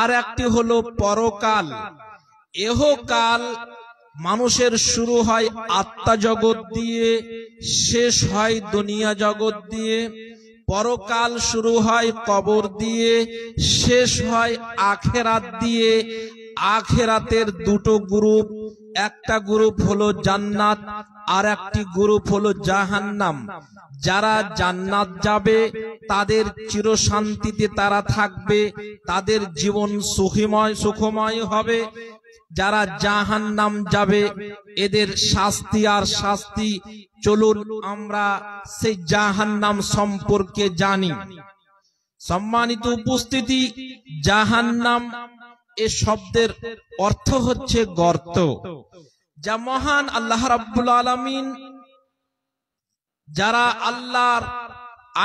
আর একটি হলো পরকাল। এহকাল মানুষের শুরু হয় আত্মা জগৎ দিয়ে, শেষ হয় দুনিয়া জগৎ দিয়ে। পরকাল শুরু হয় কবর দিয়ে, শেষ হয় আখেরাত দিয়ে। আখেরাতের দুটো গ্রুপ, একটা গ্রুপ হলো জান্নাত, আর একটি গ্রুপ হলো জাহান্নাম। যারা জান্নাত যাবে তাদের চিরশান্তিতে তারা থাকবে, তাদের জীবন সুখময় হবে। যারা জাহান্নাম যাবে এদের শাস্তি আর শাস্তি। চলুন আমরা সেই জাহান্নাম সম্পর্কে জানি। সম্মানিত উপস্থিতি, জাহান্নাম এ শব্দের অর্থ হচ্ছে গর্ত। যা মহান আল্লাহ রাব্বুল আলামিন যারা আল্লাহর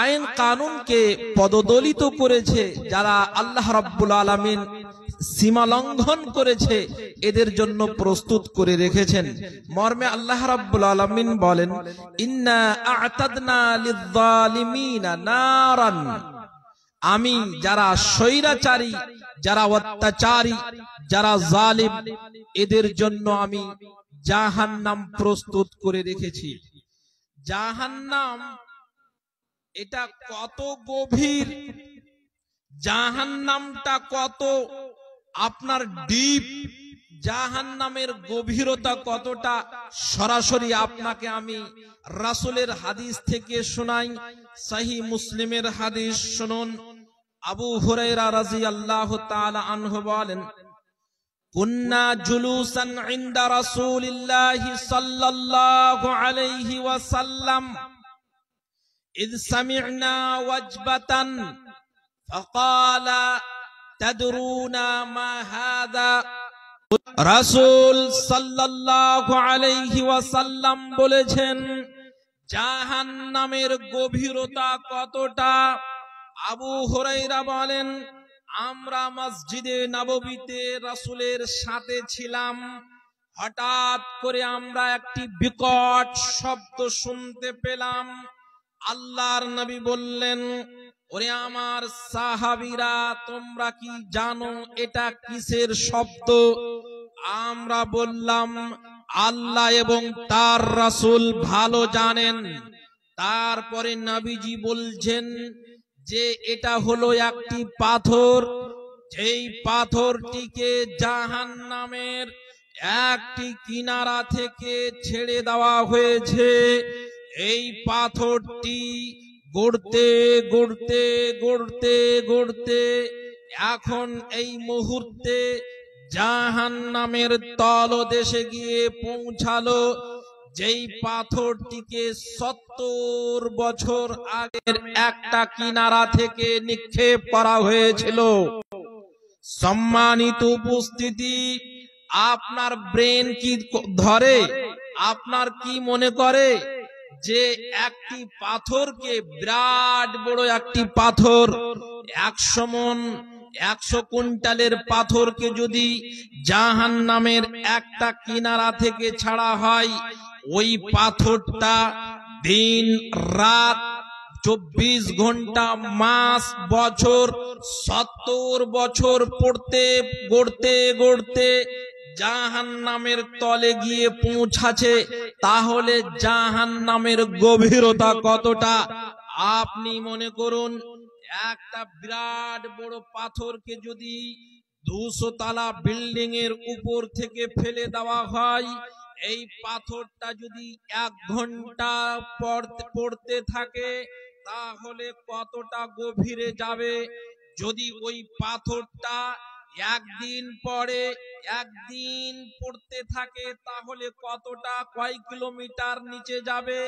আইন কানুনকে পদদলিত করেছে, যারা আল্লাহ রাব্বুল আলামিন সীমা লঙ্ঘন করেছে, এদের জন্য প্রস্তুত করে রেখেছেন। মর্মে আল্লাহ রাব্বুল আলামিন বলেন, ইন্না আ'তাদনা লিয-যালিমিনা নারান। আমি যারা স্বৈরাচারী, যারা অত্যাচারী, যারা জালিম, এদের জন্য আমি জাহান্নাম প্রস্তুত করে রেখেছি। জাহান্নাম এটা কত গভীর, জাহান্নামটা কত আপনার ডিপ, জাহান্নামের গভীরতা কতটা, সরাসরি আপনাকে আমি রাসূলের হাদিস থেকে শোনাই। সহিহ মুসলিমের হাদিস শুনুন। আবু হুরায়রা রাদিয়াল্লাহু তাআলা আনহু বলেন, কুন্না জুলুসান ইনদা রাসূলিল্লাহি সাল্লাল্লাহু আলাইহি ওয়াসাল্লাম ইয সামি'না ওয়াজবাতান ফাকালা তাদরুনা মা হাযা। রাসূল সাল্লাল্লাহু আলাইহি ওয়াসাল্লাম বলেছেন, জাহান্নামের গভীরতা কতটা। আবু হুরায়রা বলেন, আমরা মসজিদে নববীতে রাসূলের সাথে ছিলাম। হঠাৎ করে আমরা একটি বিকট শব্দ শুনতে পেলাম। আল্লাহর নবী বললেন, ওরে আমার সাহাবীরা, তোমরা কি জানো এটা কিসের শব্দ? আমরা বললাম, আল্লাহ এবং তার রাসূল ভালো জানেন। তারপরে নবীজি বলছেন যে এটা হলো একটি পাথর, যেই পাথরটিকে জাহান্নামের একটি কিনারা থেকে ছেড়ে দেওয়া হয়েছে। এই পাথরটি গড়তে গড়তে গড়তে গড়তে এখন এই মুহূর্তে জাহান্নামের তলদেশে গিয়ে পৌঁছালো, যেই পাথরটিকে 70 বছর আগের একটা কিনারা থেকে নিক্ষেপ করা হয়েছিল। সম্মানিত উপস্থিতি, আপনার ব্রেন কি ধরে? আপনার কি মনে করে যে একটি পাথরকে, বিরাট বড় একটি পাথর, 100 মণ 100 কুইন্টালের পাথরকে যদি জাহান্নামের একটা কিনারা থেকে ছাড়া হয়, ওই পাথরটা দিন রাত 24 ঘন্টা মাস বছর 70 বছর পড়তে গড়তে গড়তে জাহান্নামের তলে গিয়ে পৌঁছাছে। তাহলে জাহান্নামের গভীরতা কতটা আপনি মনে করুন। একটা বিরাট বড় পাথরকে যদি 200 তলা বিল্ডিং এর উপর থেকে ফেলে দেওয়া হয়, এই পাথরটা যদি 1 ঘন্টা পড়তে থাকে তাহলে কতটা গভীরে যাবে। যদি ওই পাথরটা একদিন পড়তে থাকে তাহলে কতটা, কয় কিলোমিটার নিচে যাবে।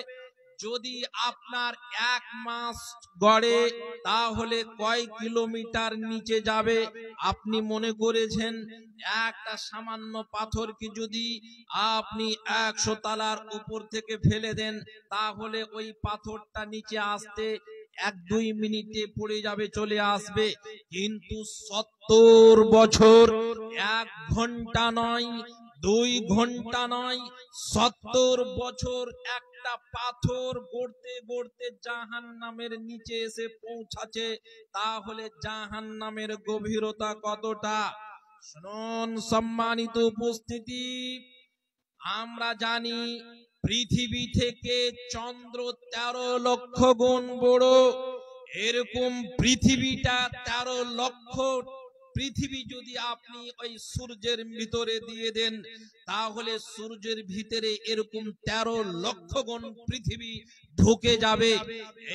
যদি আপনার 1 মাস গড়ে তাহলে কয় কিলোমিটার নিচে যাবে। আপনি মনে করেছেন একটা সামান্য পাথরকে যদি আপনি 100 তলার উপর থেকে ফেলে দেন তাহলে ওই পাথরটা নিচে আসতে 1-2 মিনিটে পড়ে যাবে, চলে আসবে। কিন্তু 70 বছর, 1 ঘন্টা নয়, 2 ঘন্টা নয়, 70 বছর একটা একটা পাথর গড়তে গড়তে জাহান্নামের নিচে এসে পৌঁছাচ্ছে, তাহলে জাহান্নামের গভীরতা কতটা? শুনুন সম্মানিত উপস্থিতি, আমরা জানি পৃথিবী থেকে চন্দ্র 13 লক্ষ গুণ বড়। এরকম পৃথিবীটা 13 লক্ষ পৃথিবী যদি আপনি ওই সূর্যের ভিতরে দিয়ে দেন, তাহলে সূর্যের ভিতরে এরকম 13 লক্ষ গুণ পৃথিবী ঢুকে যাবে।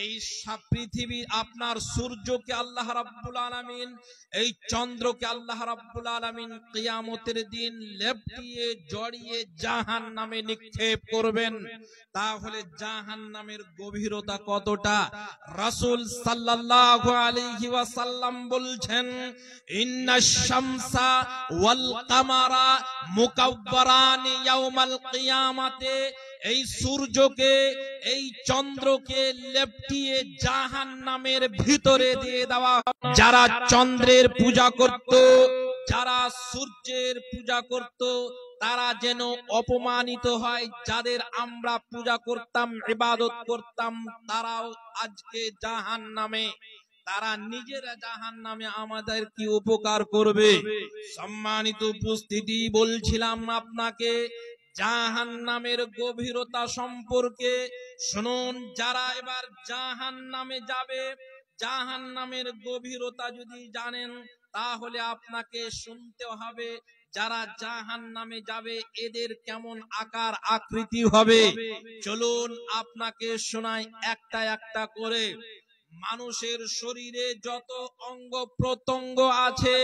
এই সব পৃথিবী আপনার সূর্যকে আল্লাহ রাব্বুল আলামিন, এই চন্দ্রকে আল্লাহ রাব্বুল আলামিন কিয়ামতের দিন লেপটিয়ে জড়িয়ে জাহান্নামে নিক্ষেপ করবেন। তাহলে জাহান্নামের গভীরতা কতটা? রাসূল সাল্লাল্লাহু আলাইহি ওয়াসাল্লাম বলছেন, ইন্নাশ শামসা ওয়াল কামারা মুকাব্বারানি ইয়াউমাল কিয়ামাতে, এই সূর্যকে এই চন্দ্রকে লেপটিয়ে জাহান্নামের ভিতরে দিয়ে দেওয়া। যারা চন্দ্রের পূজা করত, যারা সূর্যের পূজা করত, তারা যেন অপমানিত হয়। যাদের আমরা পূজা করতাম, ইবাদত করতাম, তারাও আজকে জাহান্নামে। তারা নিজেরা জাহান্নামে, আমাদের কি উপকার করবে? সম্মানিত উপস্থিতি, বলছিলাম আপনাকে জাহান্নামের গভীরতা সম্পর্কে। শুনুন, যারা এবার জাহান্নামে যাবে, জাহান্নামের গভীরতা যদি জানেন, তাহলে আপনাকে শুনতে হবে যারা জাহান্নামে যাবে এদের কেমন আকার আকৃতি হবে। চলুন আপনাকে শোনাই একটা একটা করে। মানুষের শরীরে যত অঙ্গ প্রত্যঙ্গ আছে,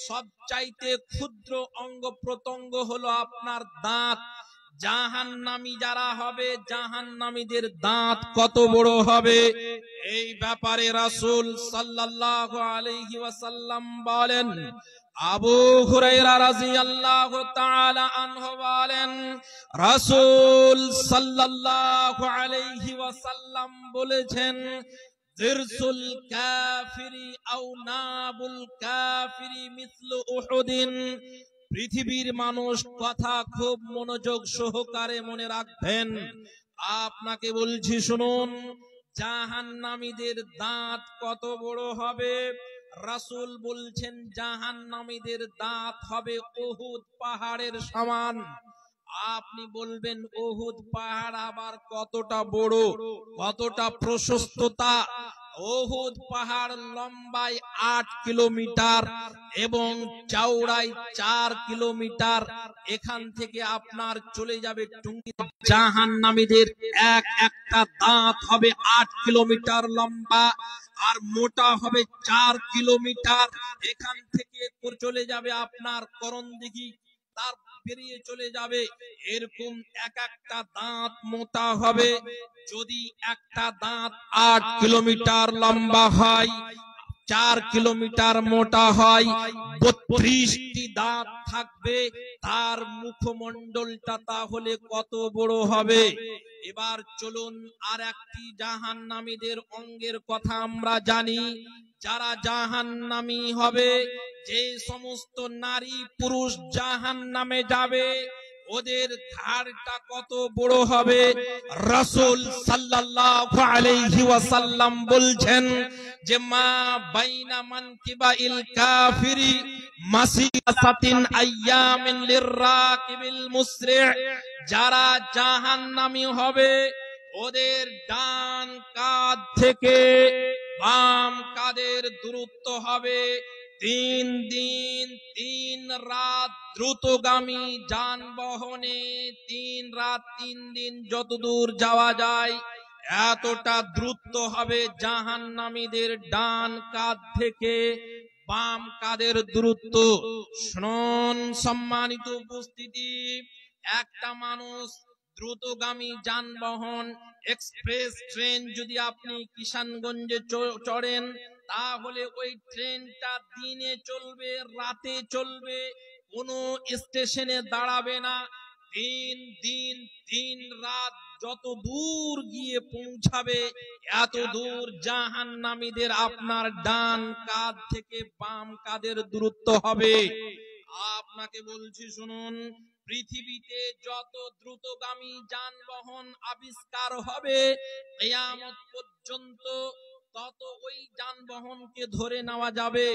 সবচাইতে ক্ষুদ্র অঙ্গ প্রত্যঙ্গ হলো আপনার দাঁত। জাহান্নামী যারা হবে, জাহান্নামীদের দাঁত কত বড় হবে, এই ব্যাপারে রাসূল সাল্লাল্লাহু আলাইহি ওয়াসাল্লাম বলেন। আবু হুরায়রা রাদিয়াল্লাহু তাআলা আনহু বলেন, রাসূল সাল্লাল্লাহু আলাইহি ওয়াসাল্লাম বলেছেন, দিরসুল কাফিরি আও নাবুল কাফিরি মিসলু উহুদিন। পৃথিবীর মানুষ কথা খুব মনোযোগ সহকারে মনে রাখবেন। আপনাকে বলছি শুনুন, জাহান্নামীদের দাঁত কত বড় হবে। রাসূল বলছেন জাহান্নামীদের দাঁত হবে উহুদ পাহাড়ের সমান। আপনি বলবেন উহুদ পাহাড় আবার কতটা বড়, কতটা প্রশস্ততা? উহুদ পাহাড় লম্বায় 8 কিলোমিটার এবং চওড়ায় 4 কিলোমিটার। এখান থেকে আপনার চলে যাবে টুঙ্গি। জাহান্নামীদের একটা দাঁত হবে 8 কিলোমিটার লম্বা আর মোটা হবে 4 কিলোমিটার। এখান থেকে চলে যাবে আপনার করণদিঘি, তার বেরিয়ে চলে যাবে। এরকম একটা দাঁত মোটা হবে। যদি একটা দাঁত 8 কিলোমিটার লম্বা হয়, 4 কিলোমিটার মোটা হয়, 32টি দাঁত থাকবে, তার মুখমণ্ডলটা তাহলে কত বড় হবে? এবার চলুন আর একটি জাহান্নামীদের অঙ্গের কথা আমরা জানি। যারা জাহান্নামী হবে, যে সমস্ত নারী পুরুষ জাহান্নামে যাবে, ওদের ঘাড়টা কত বড় হবে? রাসূল সাল্লাল্লাহু আলাইহি ওয়াসাল্লাম বলছেন যে মা বাইনা মানকিবাইল কাফিরি মাসিরাতিন আইয়ামিন লিররাকিবিল মুসরি'। যারা জাহান্নামী হবে, ওদের ডান কাঁধ থেকে বাম কাঁধের দূরত্ব হবে 3 দিন 3 রাত দ্রুতগামী যানবাহনে 3 রাত 3 দিন যতদূর যাওয়া যায়, এতটা দ্রুত হবে জাহান্নামীদের ডান কাঁধ থেকে বাম কাঁধের দূরত্ব। শুনুন সম্মানিত উপস্থিতি, একটা মানুষ দ্রুতগামী যানবাহন এক্সপ্রেস ট্রেন যদি আপনি কিষানগঞ্জে চড়েন, তাহলে ওই ট্রেনটা দিনে চলবে, রাতে চলবে, কোনো স্টেশনে দাঁড়াবে না। 3 দিন 3 রাত যত দূর গিয়ে পৌঁছাবে, এত দূর জাহান্নামীদের আপনার ডান কাঁধ থেকে বাম কাঁধের দূরত্ব হবে। আপনাকে বলছি শুনুন, পৃথিবীতে যত দ্রুতগামী যানবাহন আবিষ্কার হবে কিয়ামত পর্যন্ত তত ওই যানবাহনকে ধরে নেওয়া যাবে।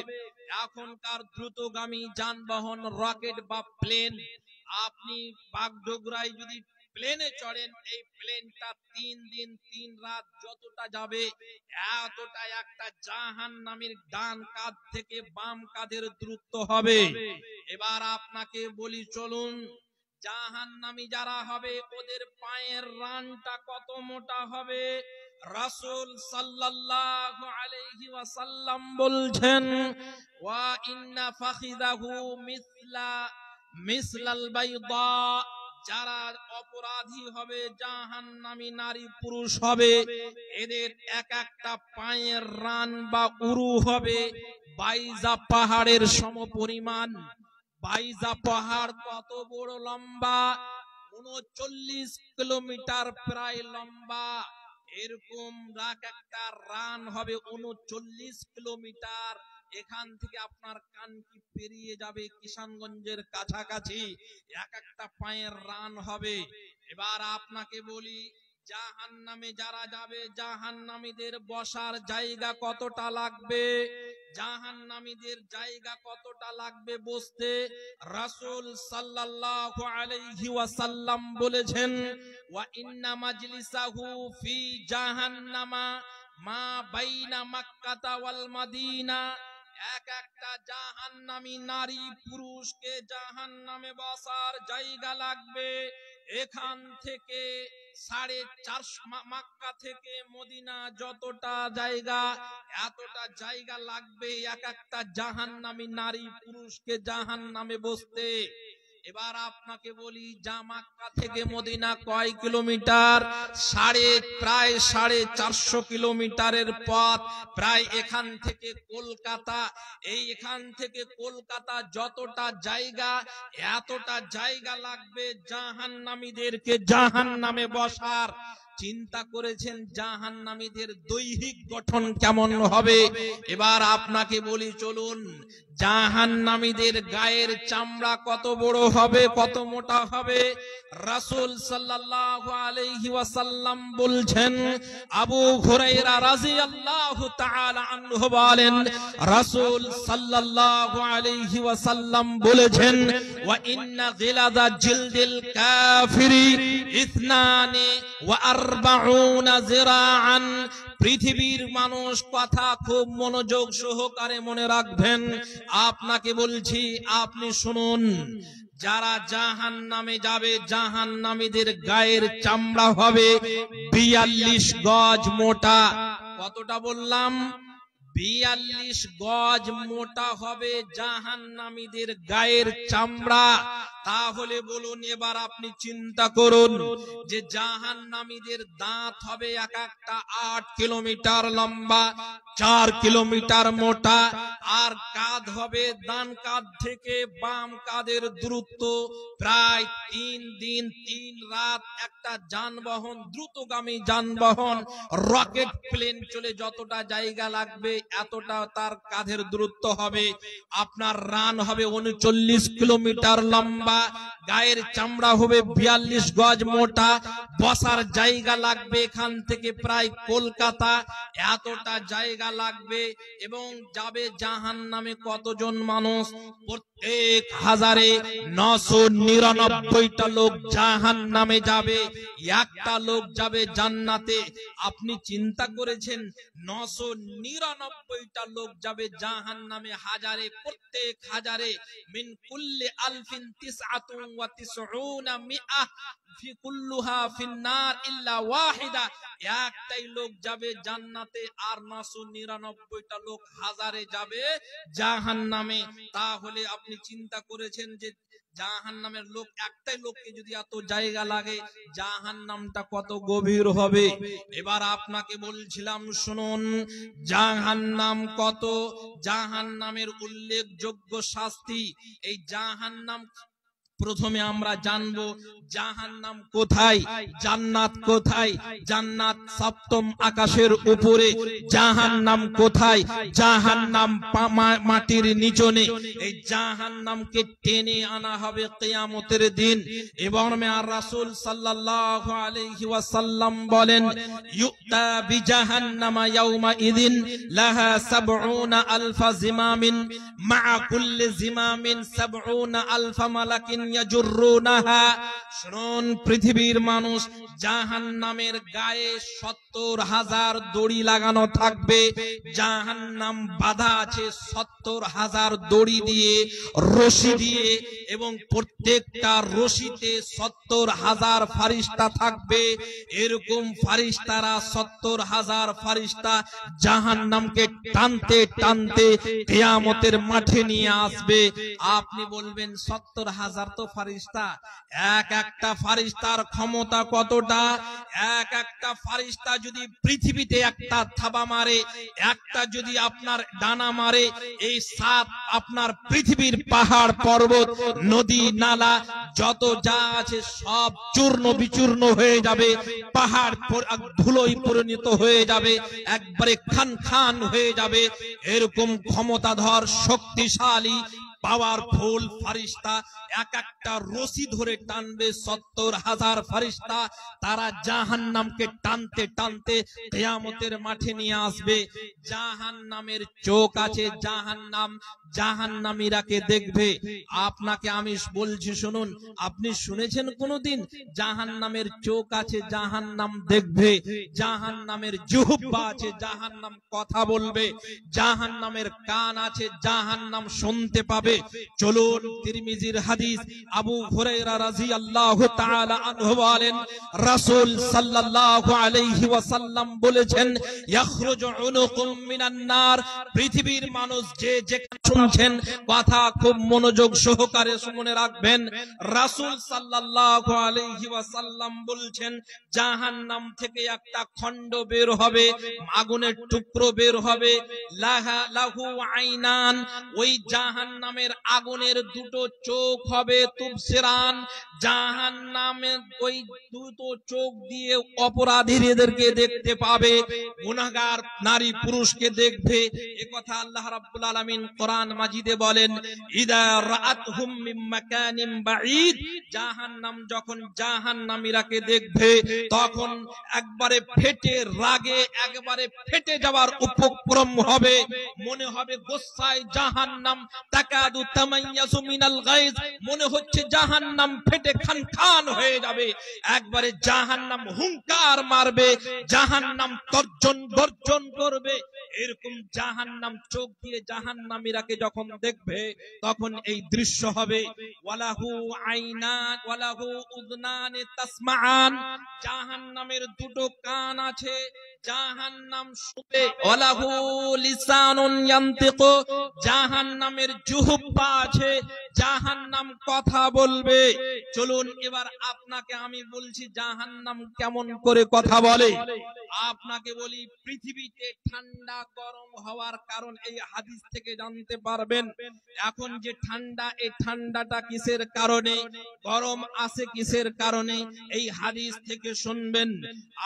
এখনকার দ্রুতগামী যানবাহন রকেট বা প্লেন, আপনি বাগডোগরায় যদি প্লেনে চড়েন, এই প্লেনটা 3 দিন 3 রাত যতটা যাবে এতটা একটা জাহান্নামীর ডান কাঁধ থেকে বাম কাঁধের দূরত্ব হবে। এবার আপনাকে বলি চলুন, জাহান্নামী যারা হবে ওদের পায়ের রানটা কত মোটা হবে। রাসূল সাল্লাল্লাহু আলাইহি ওয়াসাল্লাম বলছেন, ওয়া ইন্না ফাখিদাহু মিসলাল বাইদা, যারা অপরাধী হবে জাহান্নামী নারী পুরুষ হবে, এদের এক একটা পায়ের রান বা উরু হবে বাইজা পাহাড়ের সমপরিমাণ। বাইজা পাহাড় কত বড় লম্বা? 39 কিলোমিটার প্রায় লম্বা। এরকম একটা রান হবে 39 কিলোমিটার। এখান থেকে আপনার কানকি পেরিয়ে যাবে কিষানগঞ্জের কাছাকাছি, এক একটা পায়ের রান হবে। এবার আপনাকে বলি, জাহান্নামে যারা যাবে জাহান্নামীদের বসার জায়গা কতটা লাগবে? জাহান্নামীদের জায়গা কতটা লাগবে বসতে? রাসূল সাল্লাল্লাহু আলাইহি ওয়াসাল্লাম বলেছেন, ওয়া ইন্না মাজলিসাহু ফি জাহান্নামা মা বাইনা মক্কাতা ওয়াল মাদিনা। এক একটা জাহান্নামী নারী পুরুষকে জাহান্নামে বসার জায়গা লাগবে এখান থেকে 4.5 মক্কা থেকে মদিনা যতটা জায়গা, এতটা জায়গা লাগবে এক একটা জাহান্নামী নারী পুরুষকে জাহান্নামে বসতে। এবার আপনাকে বলি, মক্কা থেকে মদিনা কয় কিলোমিটার? প্রায় 450 কিলোমিটারের পথ। প্রায় এখান থেকে কলকাতা, এখান থেকে কলকাতা যতটা জায়গা, এতটা জায়গা লাগবে জাহান্নামীদেরকে জাহান্নামে বসার। চিন্তা করেছেন জাহান্নামীদের দৈহিক গঠন কেমন হবে? এবার আপনাকে বলি চলুন, জাহান্নামীদের গায়ের চামড়া কত বড় হবে, কত মোটা হবে? রাসূল সাল্লাল্লাহু আলাইহি ওয়াসাল্লাম বলছেন, আবু হুরায়রা রাদিয়াল্লাহু তাআলা আনহু বলেন, রাসূল সাল্লাল্লাহু আলাইহি ওয়াসাল্লাম বলেছেন, ওয়া ইন্না গিলাদা জিলদিল কাফিরি 42 জিরাআন। পৃথিবীর মানুষ কথা খুব মনোযোগ সহকারে মনে রাখবেন। আপনাকে বলছি, আপনি শুনুন, যারা জাহান্নামে যাবে জাহান্নামীদের গায়ের চামড়া হবে 42 গজ মোটা। কতটা বললাম? 42 গজ মোটা হবে জাহান্নামীদের গায়ের চামড়া। তাহলে বলুন, এবার আপনি চিন্তা করুন যে জাহান্নামীদের দাঁত হবে এক একটা 8 কিলোমিটার লম্বা, 4 কিলোমিটার মোটা, আর কাঁধ হবে ডান কাঁধ থেকে বাম কাঁধের দূরত্ব প্রায় 3 দিন 3 রাত। একটা যানবাহন, দ্রুতগামী যানবাহন রকেট প্লেন চলে যতটা জায়গা লাগবে এতটা তার কাঁধের দূরত্ব হবে। আপনার রান হবে 39 কিলোমিটার লম্বা, গায়ের চামড়া হবে 42 গজ মোটা, বসার জায়গা লাগবে এখান থেকে প্রায় কলকাতা, এতটা জায়গা লাগবে। এবং যাবে জাহান্নামে কতজন মানুষ? প্রত্যেক 1999টা লোক জাহান্নামে যাবে, একটা লোক যাবে জান্নাতে। আপনি চিন্তা করেছেন 999টা লোক যাবে জাহান্নামে, হাজারে, প্রত্যেক হাজারে মিন কুল্লি আলফিন 99 মিআহ ফি কুল্লুহা ফিন্নার ইল্লা ওয়াহিদা। একটাই লোক যাবে জান্নাতে আর 999টা লোক হাজারে যাবে জাহান্নামে। তাহলে আপনি চিন্তা করেছেন যে জাহান্নামের লোক, একটাই লোককে যদি এত জায়গা লাগে জাহান্নামটা কত গভীর হবে। এবার আপনাকে বলছিলাম শুনুন, জাহান্নাম কত, জাহান্নামের উল্লেখযোগ্য শাস্তি। এই জাহান্নাম প্রথমে আমরা জানবো জাহান্নাম কোথায়, জান্নাত কোথায়। জান্নাত সপ্তম আকাশের উপরে, জাহান্নাম কোথায়? জাহান্নাম মাটির নিচনে। এই জাহান্নামকে টেনে আনা হবে কিয়ামতের দিন। এবং আর রাসূল সাল্লাল্লাহু আলাইহি ওয়াসাল্লাম বলেন, ইউতা বিজাহান্নামা ইয়াউমা ইদিন লাহা ৭০ আলফা জিমামিন মা কুল্লি জিমামিন ৭০ আলফা মালাকিন ইয়াজুরুনাহা। শুনুন পৃথিবীর মানুষ, জাহান্নামের গায়ে ৭০,০০০ দড়ি লাগানো থাকবে। জাহান্নাম বাঁধা আছে ৭০,০০০ দড়ি দিয়ে, রশি দিয়ে, এবং প্রত্যেকটা রশিতে ৭০,০০০ ফারিস্তা থাকবে। এরকম ফারিস্তারা ৭০,০০০ ফারিস্তা জাহান্নামকে টানতে টানতে কিয়ামতের মাঠে নিয়ে আসবে। আপনি বলবেন ৭০,০০০ তো ফারিস্তা, এক একটা ফারিস্তার ক্ষমতা কতটা? এক একটা ফারিস্তা যদি পৃথিবীতে একটা থাবা মারে, একটা যদি আপনার ডানা মারে, এই ৭ আপনার পৃথিবীর পাহাড় পর্বত নদী নালা যত যা আছে সব চূর্ণ বিচূর্ণ হয়ে যাবে, পাহাড় ধুলোয় পরিণত হয়ে যাবে, একবারে খান খান হয়ে যাবে। এরকম ক্ষমতাধর শক্তিশালী পাওয়ারফুল ফারিস্তা এক একটা রশি ধরে টানবে ৭০,০০০ ফারিস্তা। তারা জাহান্নামকে টানতে টানতে কিয়ামতের মাঠে নিয়ে আসবে। জাহান্নামের চোখ আছে, জাহান্নাম জাহান্নামীরাকে দেখবে। আপনাকে আমি বলছি শুনুন, আপনি শুনেছেন কোনদিন জাহান্নামের চোখ আছে, জাহান্নাম দেখবে? জাহান্নামের জিহ্বা আছে, জাহান্নাম কথা বলবে। জাহান্নামের কান আছে, জাহান্নাম শুনতে পাবে। চলুন তিরমিজির হাদিস, আবু হুরায়রা রাদিয়াল্লাহু তাআলা আনহু বলেন, রাসূল সাল্লাল্লাহু আলাইহি ওয়াসাল্লাম বলেছেন, ইয়াখরুজু উনুকুম মিনান নার। পৃথিবীর মানুষ যে শুনছেন কথা খুব মনোযোগ সহকারে শুনে রাখবেন। রাসূল সাল্লাল্লাহু আলাইহি ওয়াসাল্লাম বলছেন, জাহান্নাম থেকে একটা খণ্ড বের হবে, আগুনের টুকরো বের হবে। লাহু আইনান, ওই জাহান্নামের আগুনের দুটো চোখ হবে। তুবসিরান, জাহান্নামের ওই দুটো চোখ দিয়ে অপরাধীদেরকে দেখতে পাবে, গুনাহগার নারী পুরুষকে দেখবে। এ কথা আল্লাহ রাব্বুল আলামিন কোরআন মাজিদে বলেন, ইদা রাআতহুম মিন মাকানিন বাঈদ। জাহান্নাম যখন জাহান্নামীরাকে দেখবে তখন একবারে ফেটে রাগে একবারে ফেটে যাওয়ার উপক্রম হবে। মনে হবে গোসায় জাহান্নাম তাকাদু তামাইয়াজু মিনাল গায়জ, মনে হচ্ছে জাহান্নাম ফেটে খান খান হয়ে যাবে। একবারে জাহান্নাম হুঙ্কার মারবে, জাহান্নাম তর্জন গর্জন করবে। এরকম জাহান্নাম চোখ দিয়ে জাহান্নামীরাকে যখন দেখবে তখন এই দৃশ্য হবে। ওয়ালাহু আইনান ওয়ালাহু উযনান তাসমাআন, জাহান্নামের দুটো কান আছে, জাহান্নাম শুনবে। ওয়ালাহু লিসানুন ইয়ানতিকু, জাহান্নামের জিহ্বা আছে, জাহান্নাম কথা বলবে। চলুন এবার আপনাকে আমি বলছি জাহান্নাম কেমন করে কথা বলে। আপনাকে বলি, পৃথিবীতে ঠান্ডা গরম হওয়ার কারণ এই হাদিস থেকে জানতে পারবেন। এখন যে ঠান্ডা, এই ঠান্ডাটা কিসের কারণে? গরম আসে কিসের কারণে? এই হাদিস থেকে শুনবেন।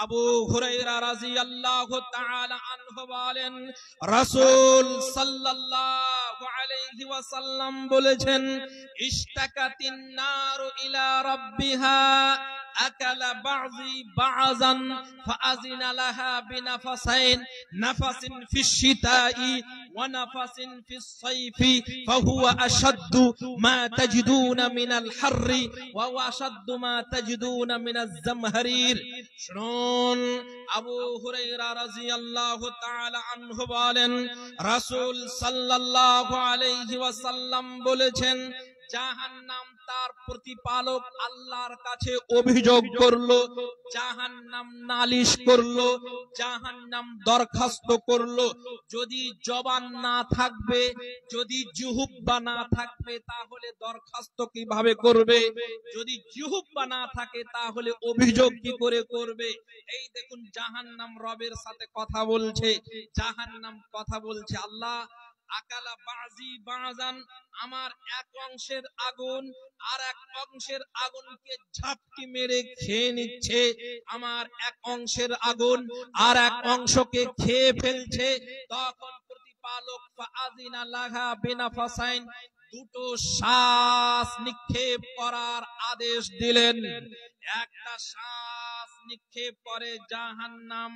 আবু হুরায়রা রাদিয়াল্লাহু তাআলা আনহু বলেন, রাসূল সাল্লাল্লাহু আলাইহি ওয়াসাল্লাম বলেছেন, ইশতাকাতিন নারু ইলা রাব্বিহা আকালা বাযি বাযান ফাআযিনা লাহা বিনাফাসাইন, নাফাসিন ফিশ শিতাই ওয়া নাফাসিন ফিস সাইফি ফাহুয়া আশাদ্দু মা তাজিদুনা মিনাল হাররি ওয়া আশাদ্দু মা তাজিদুনা মিনাজ জামহারির। শুনুন, আবু হুরায়রা রাদিয়াল্লাহু তাআলা আনহু বলেন, রাসূল সাল্লাল্লাহু আলাইহি ওয়াসাল্লাম বলেছেন, জাহান্নাম তার প্রতিপালক আল্লাহর কাছে অভিযোগ করলো, জাহান্নাম নালিশ করলো, জাহান্নাম দরখাস্ত করলো। যদি জবান না থাকবে, যদি জিহ্বা না থাকবে, তাহলে দরখাস্ত কিভাবে করবে? যদি জিহ্বা না থাকে তাহলে অভিযোগ কি করে করবে? এই দেখুন, জাহান্নাম রবের সাথে কথা বলছে, জাহান্নাম কথা বলছে, আল্লাহ আকালা বাজি বাজান, আমার এক অংশের আগুন আর এক অংশের আগুনকে ঝাপটি মেরে খেয়ে নিচ্ছে, আমার এক অংশের আগুন আর এক অংশকে খেয়ে ফেলছে। তখন প্রতিপালক ফাআযিনা লাহা বিনাফাসাইন, দুটো শ্বাস নিক্ষেপ করার আদেশ দিলেন। একটা শ্বাস নিক্ষেপ করে জাহান্নাম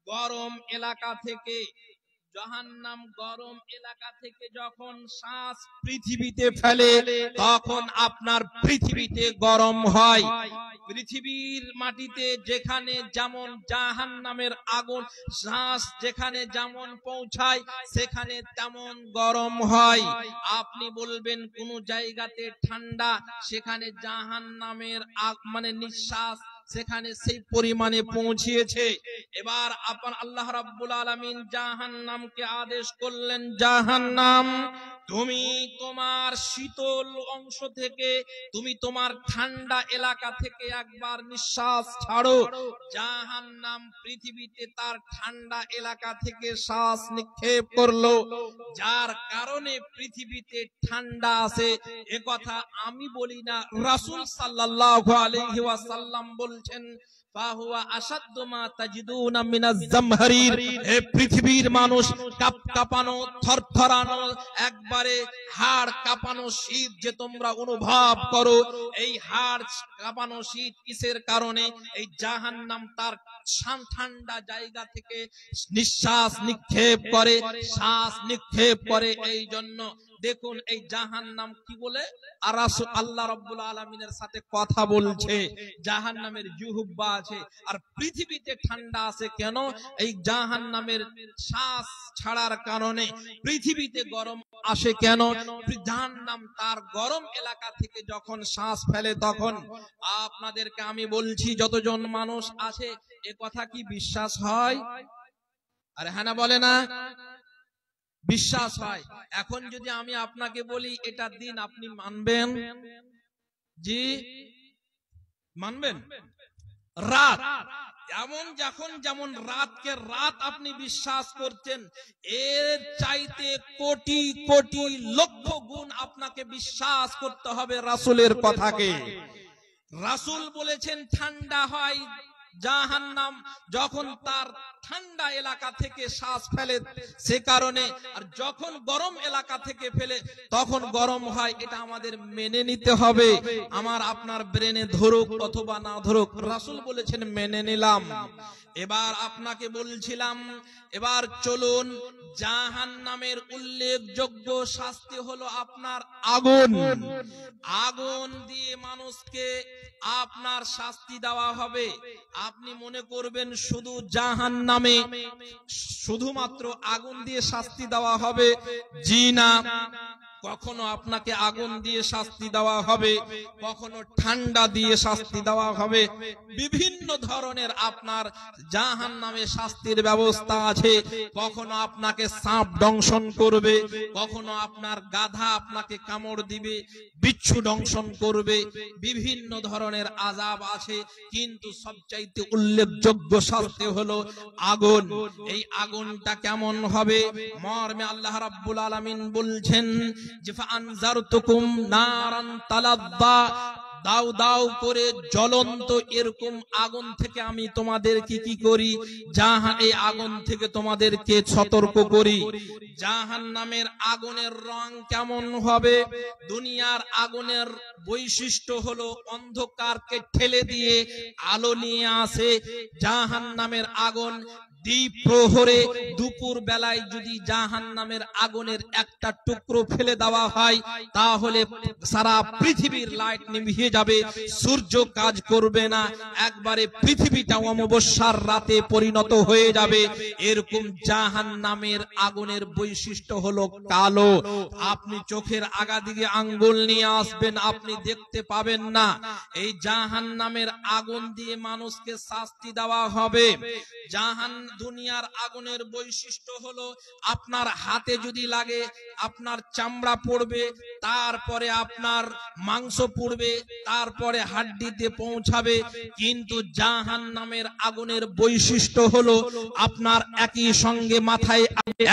গরম এলাকা থেকে, জাহান্নাম গরম এলাকা থেকে যখন শ্বাস পৃথিবীতে ফেলে তখন আপনার পৃথিবীতে গরম হয়। পৃথিবীর মাটিতে যেখানে যেমন জাহান্নামের আগুন শ্বাস যেখানে যেমন পৌঁছায় সেখানে তেমন গরম হয়। আপনি বলবেন কোন জায়গাতে ঠান্ডা, সেখানে জাহান্নামের মানে নিঃশ্বাস সেখানে সেই পরিমাণে পৌঁছিয়েছে। এবার আপনার আল্লাহ রাব্বুল আলামিন জাহান্নামকে আদেশ করলেন, জাহান্নাম তুমি তোমার শীতল অংশ থেকে, তুমি তোমার ঠান্ডা এলাকা থেকে একবার নিঃশ্বাস ছাড়ো। জাহান্নাম পৃথিবীতে তার ঠান্ডা এলাকা থেকে শ্বাস নিক্ষেপ করলো, যার কারণে পৃথিবীতে ঠান্ডা আছে। এ কথা আমি বলি না, রাসূল সাল্লাল্লাহু আলাইহি ওয়াসাল্লাম বলছেন, ফাহুয়া আশাদ্দু মা তাজিদুনা মিনাজ জামহারির। এই পৃথিবীর মানুষ কাঁপানো, থরথরানো, একবারে হাড় কাঁপানো শীত যে তোমরা অনুভব করো, এই হাড় কাঁপানো শীত কিসের কারণে? এই জাহান্নাম তার ঠান্ডা জায়গা থেকে নিঃশ্বাস নিক্ষেপ করে, শ্বাস নিক্ষেপ করে। এই জন্য দেখুন এই জাহান্নাম কি বলে, আর আল্লাহ রাব্বুল আলামিনের সাথে কথা বলছে। জাহান্নামের জুহুব্বা আছে, আর পৃথিবীতে ঠান্ডা আছে কেন? এই জাহান্নামের শ্বাস ছাড়ার কারণে পৃথিবীতে গরম আসে কেন? জাহান্নাম তার গরম এলাকা থেকে যখন শ্বাস ফেলে তখন। আপনাদেরকে আমি বলছি, যতজন মানুষ আছে, এ কথা কি বিশ্বাস হয়? আরে হ্যাঁ না বলে না? বিশ্বাস হয়। এখন যদি আমি আপনাকে বলি এটা দিন, আপনি মানবেন? জি মানবেন? রাত, এমন যখন যেমন রাতকে রাত আপনি বিশ্বাস করছেন, এর চাইতে কোটি কোটি লক্ষ গুণ আপনাকে বিশ্বাস করতে হবে রাসূলের কথাকে। রাসূল বলেছেন ঠান্ডা হয় জাহান্নাম যখন তার ঠান্ডা এলাকা থেকে শ্বাস ফেলে, সে কারণে। আর যখন গরম এলাকা থেকে ফেলে তখন গরম হয়। এটা আমাদের মেনে নিতে হবে। আমার আপনার ব্রেনে ধরুক অথবা না ধরুক, রাসূল বলেছেন মেনে নিলাম। এবার আপনাকে বলছিলাম, এবার চলুন, জাহান্নামের উল্লেখযোগ্য শাস্তি হলো আপনার আগুন। আগুন দিয়ে মানুষকে আপনার শাস্তি দেওয়া হবে। আপনি মনে করবেন শুধু জাহান্নামে শুধুমাত্র আগুন দিয়ে শাস্তি দেওয়া হবে, জি না। কখনো আপনাকে আগুন দিয়ে শাস্তি দেওয়া হবে, কখনো ঠান্ডা দিয়ে শাস্তি দেওয়া হবে। বিভিন্ন ধরনের আপনার জাহান্নামে শাস্তির ব্যবস্থা আছে। কখনো আপনাকে সাপ দংশন করবে, কখনো আপনার গাধা আপনাকে কামড় দিবে, বিচ্ছু দংশন করবে, বিভিন্ন ধরনের আযাব আছে। কিন্তু সবচাইতে উল্লেখযোগ্য শাস্তি হলো আগুন। এই আগুনটা কেমন হবে? মর্মে আল্লাহ রাব্বুল আলামিন বলছেন যে ফাআনজারতুকুম নারান তালাদ্দা, দাও দাও করে জ্বলন্ত এরকম আগুন থেকে আমি তোমাদেরকে কি করি? এই আগুন থেকে তোমাদেরকে সতর্ক করি। জাহান্নামের আগুনের রং কেমন হবে? দুনিয়ার আগুনের বৈশিষ্ট্য হলো অন্ধকারকে ঠেলে দিয়ে আলো নিয়ে আসে। জাহান্নামের আগুন দ্বীপ প্রহরে দুপুর বেলায় যদি জাহান্নামের আগুনের একটা টুকরো ফেলে দেওয়া হয় তাহলে সারা পৃথিবীর লাইট নিভিয়ে যাবে, সূর্য কাজ করবে না, একবারে পৃথিবীটা অমাবস্যার রাতে পরিণত হয়ে যাবে। এরকম জাহান্নামের আগুনের বৈশিষ্ট্য হলো কালো। আপনি চোখের আগা দিকে আঙ্গুল নিয়ে আসবেন, আপনি দেখতে পাবেন না। এই জাহান্নামের আগুন দিয়ে মানুষকে শাস্তি দেওয়া হবে। দুনিয়ার আগুনের বৈশিষ্ট্য হলো আপনার হাতে যদি লাগে আপনার চামড়া পড়বে, তারপরে আপনার মাংস পুড়বে, তারপরে হাড্ডিতে পৌঁছাবে। কিন্তু জাহান্নামের আগুনের বৈশিষ্ট্য হলো আপনার একই সঙ্গে মাথায়,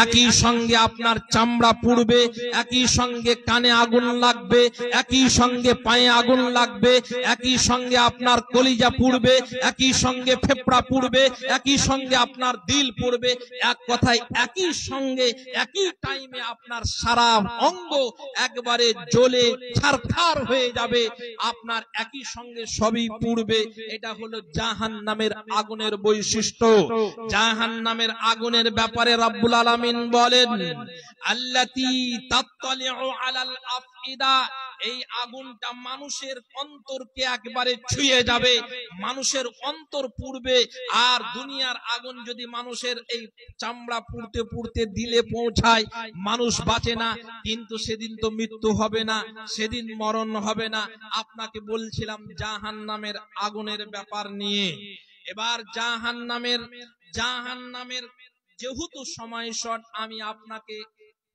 একই সঙ্গে আপনার চামড়া পুড়বে, একই সঙ্গে কানে আগুন লাগবে, একই সঙ্গে পায়ে আগুন লাগবে, একই সঙ্গে আপনার কলিজা পুড়বে, একই সঙ্গে ফেফড়া পুড়বে, একই সঙ্গে আপনার দিল পুড়বে। এক কথায় একই সঙ্গে একই টাইমে আপনার সারা অঙ্গ একবারে জ্বলে ছারখার হয়ে যাবে, আপনার একই সঙ্গে সবই পুড়বে। এটা হলো জাহান্নামের আগুনের বৈশিষ্ট্য। জাহান্নামের আগুনের ব্যাপারে রব্বুল আলামিন বলেন, আল্লাতী তাত্তালিউ আলাল আফইদা, এই আগুনটা মানুষের অন্তরকে একবারে ছুঁয়ে যাবে, মানুষের অন্তর পুড়বে। আর দুনিয়ার আগুন যদি মানুষের এই চামড়া পুড়তে পুড়তে দিলে পৌঁছায়, মানুষ বাঁচে না, কিন্তু সেদিন তো মৃত্যু হবে না, সেদিন মরণ হবে না। আপনাকে বলছিলাম জাহান্নামের আগুনের ব্যাপার নিয়ে। এবার জাহান্নামের যেহেতু সময় শর্ট, আমি আপনাকে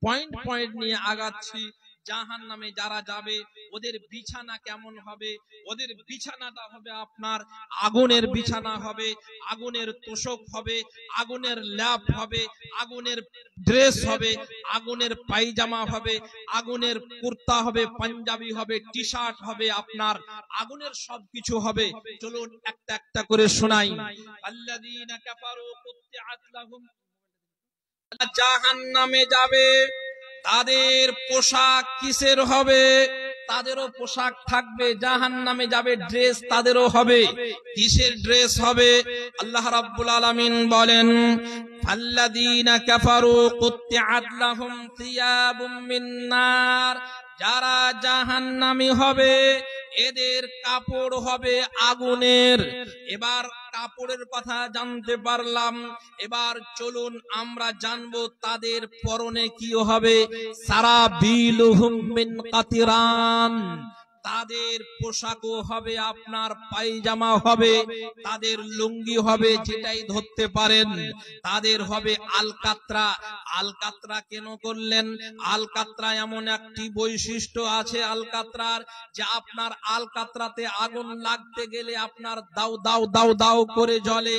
পয়েন্ট পয়েন্ট নিয়ে আগাচ্ছি। জাহান্নামে যারা যাবে ওদের বিছানা কেমন হবে? ওদের বিছানাটা হবে আপনার আগুনের বিছানা হবে, আগুনের তোশক হবে, আগুনের ল্যাপ হবে, আগুনের ড্রেস হবে, আগুনের পায়জামা হবে, আগুনের কুর্তা হবে, পাঞ্জাবি হবে, টি শার্ট হবে, আপনার আগুনের সবকিছু হবে। চলুন একটা একটা করে শোনাই। আল্লাযীনা কাফারু কুত্তিআত লাহুম, জাহান্নামে যাবে তাদের পোশাক কিসের হবে? তাদেরও পোশাক থাকবে। জাহান্নামে যাবে, ড্রেস তাদেরও হবে। কিসের ড্রেস হবে? আল্লাহ রাব্বুল আলামিন বলেন, আল্লাযীনা কাফারু কুত্তিআত লাহুম থিয়াবুম মিন নার, যারা জাহান্নামী হবে এদের কাপড় হবে আগুনের। এবার কাপড়ের কথা জানতে পারলাম, এবার চলুন আমরা জানবো তাদের পরনে কি হবে। সারাবিলুহুম মিন কাতিরান, তাদের পোশাকও হবে আপনার পায়জামা হবে, তাদের লুঙ্গি হবে, যেটাই ধরতে পারেন। তাদের হবে আলকাতরা। আলকাতরা কেন করলেন? আলকাতরা এমন একটি বৈশিষ্ট্য আছে আলকাতরার, যে আপনার আলকাতরাতে আগুন লাগতে গেলে আপনার দাও দাও দাও দাও করে জ্বলে,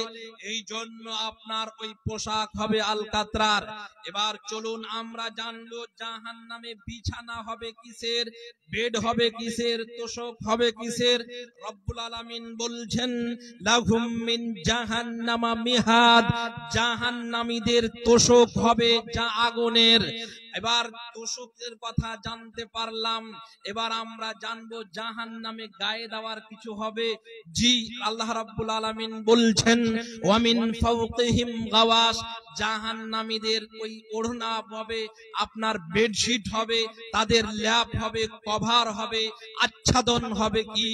এই জন্য আপনার ওই পোশাক হবে আলকাতরার। এবার চলুন আমরা জানবো জাহান্নামে বিছানা হবে কিসের, বেড হবে কিসের, তোশক হবে কিসের। রব্বুল আলামিন বলছেন, লাহুম মিন জাহান্নামা মিহাদ, জাহান্নামীদের তোশক হবে যা আগুনের। এবার তোশকের কথা জানতে পারলাম, এবার আমরা জানবো জাহান্নামে গায়ে দেওয়ার কিছু হবে। জি, আল্লাহ রাব্বুল আলামিন বলছেন, ওয়া মিন ফাওকিহিম গাওয়াশ, জাহান্নামীদের ওই ওড়না হবে, আপনার বেডশিট হবে, তাদের ল্যাপ হবে, কভার হবে, আচ্ছাদন হবে কি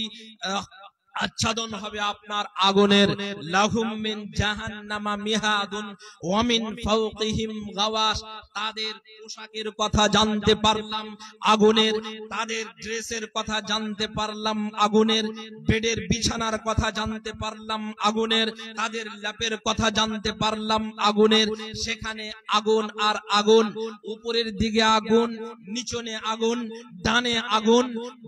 আচ্ছাদন হবে আপনার আগুনের। লাহুম মিন জাহান্নামা মিহাদুন ওয়া মিন ফাওকিহিম গাওয়াশ, তাদের পোশাকের কথা জানতে পারলাম আগুনের, তাদের ড্রেসের কথা জানতে পারলাম আগুনের, বেডের বিছানার কথা জানতে পারলাম আগুনের, তাদের ল্যাপের কথা জানতে পারলাম আগুনের। সেখানে আগুন আর আগুন, উপরের দিকে আগুন, নিচনে আগুন, ডানে আগুন,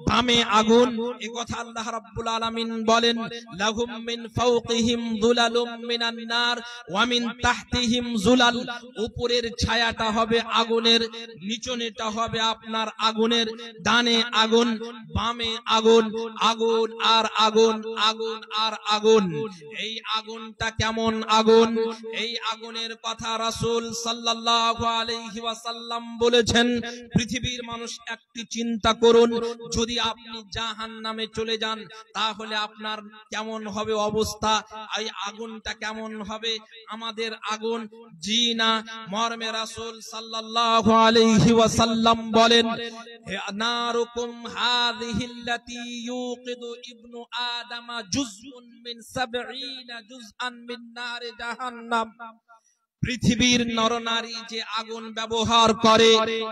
বামে আগুন। এই কথা আল্লাহ রাব্বুল আলামিন বলেন, লাহুম মিন ফাওকিহিম যুলালুম মিনান নার ওয়া মিন তাহতিহিম যুলাল, উপরের ছায়াটা হবে আগুনের, নিচনেটা হবে আপনার আগুনের। ডানে আগুন, বামে আগুন, আগুন আর আগুন, আগুন আর আগুন। এই আগুনটা কেমন আগুন? এই আগুনের কথা রাসূল সাল্লাল্লাহু আলাইহি ওয়াসাল্লাম বলেছেন, পৃথিবীর মানুষ একটি চিন্তা করুন, যদি আপনি জাহান্নামে চলে যান তাহলে আপনার কেমন হবে অবস্থা, এই আগুনটা কেমন হবে আমাদের আগুন? জি না, মর্মে রাসূল সাল্লাল্লাহু আলাইহি ওয়াসাল্লাম বলেন, নারুকুম হাযিহিল্লাতী ইউকিদু ইবনু আদামা জুজউন মিন 70 জুজআন মিন নারে জাহান্নাম। পৃথিবীর নরনারী যে আগুন ব্যবহার করে,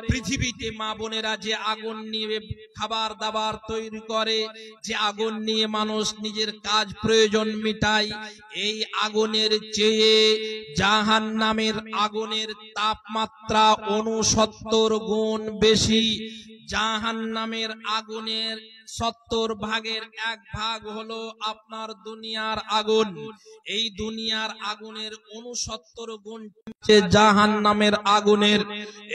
পৃথিবীতে মা বোনেরা যে আগুন নিয়ে খাবার দাবার তৈরি করে, যে আগুন নিয়ে মানুষ নিজের কাজ প্রয়োজন মিটায়, এই আগুনের চেয়ে জাহান্নামের আগুনের তাপমাত্রা 69 গুণ বেশি। জাহান্নামের আগুনের 70 ভাগের 1 ভাগ হলো আপনার দুনিয়ার আগুন। এই দুনিয়ার আগুনের 69 গুণ জাহান্নামের আগুনের।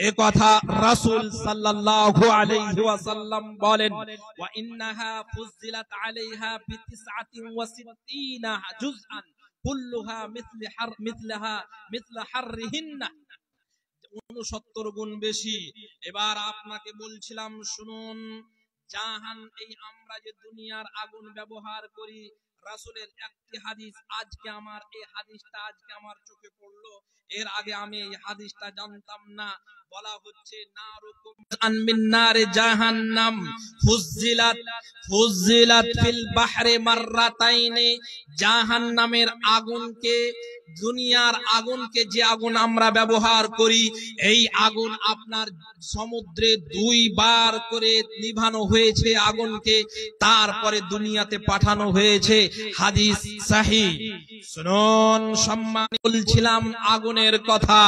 এ কথা রাসূল সাল্লাল্লাহু আলাইহি ওয়াসাল্লাম বলেন, ওয়া ইন্নাহা ফুজিলাত আলাইহা বি69 জুজআন কুল্লুহা মিথলা হাররিহিন্না, 69 গুণ বেশি। এবার আপনাকে বলছিলাম শুনুন, এই আমরা যে দুনিয়ার আগুন ব্যবহার করি, রাসূলের একটি হাদিস আজকে আমার চোখে পড়লো। এর আগে আমি এই হাদিসটা জানতাম না। বলা হচ্ছে নারুকুম মিন নারে জাহান্নাম ফুজিলাত ফিল বাহরি মাররাতাইনি। জাহান্নামের আগুনকে, দুনিয়ার আগুনকে, যে আগুন আমরা ব্যবহার করি, এই আগুন আপনার সমুদ্রে 2 বার করে নিভানো হয়েছে আগুনকে, তারপরে দুনিয়াতে পাঠানো হয়েছে। হাদিস সহিহ। শুনুন সম্মান, বলছিলাম আগুনের কথা।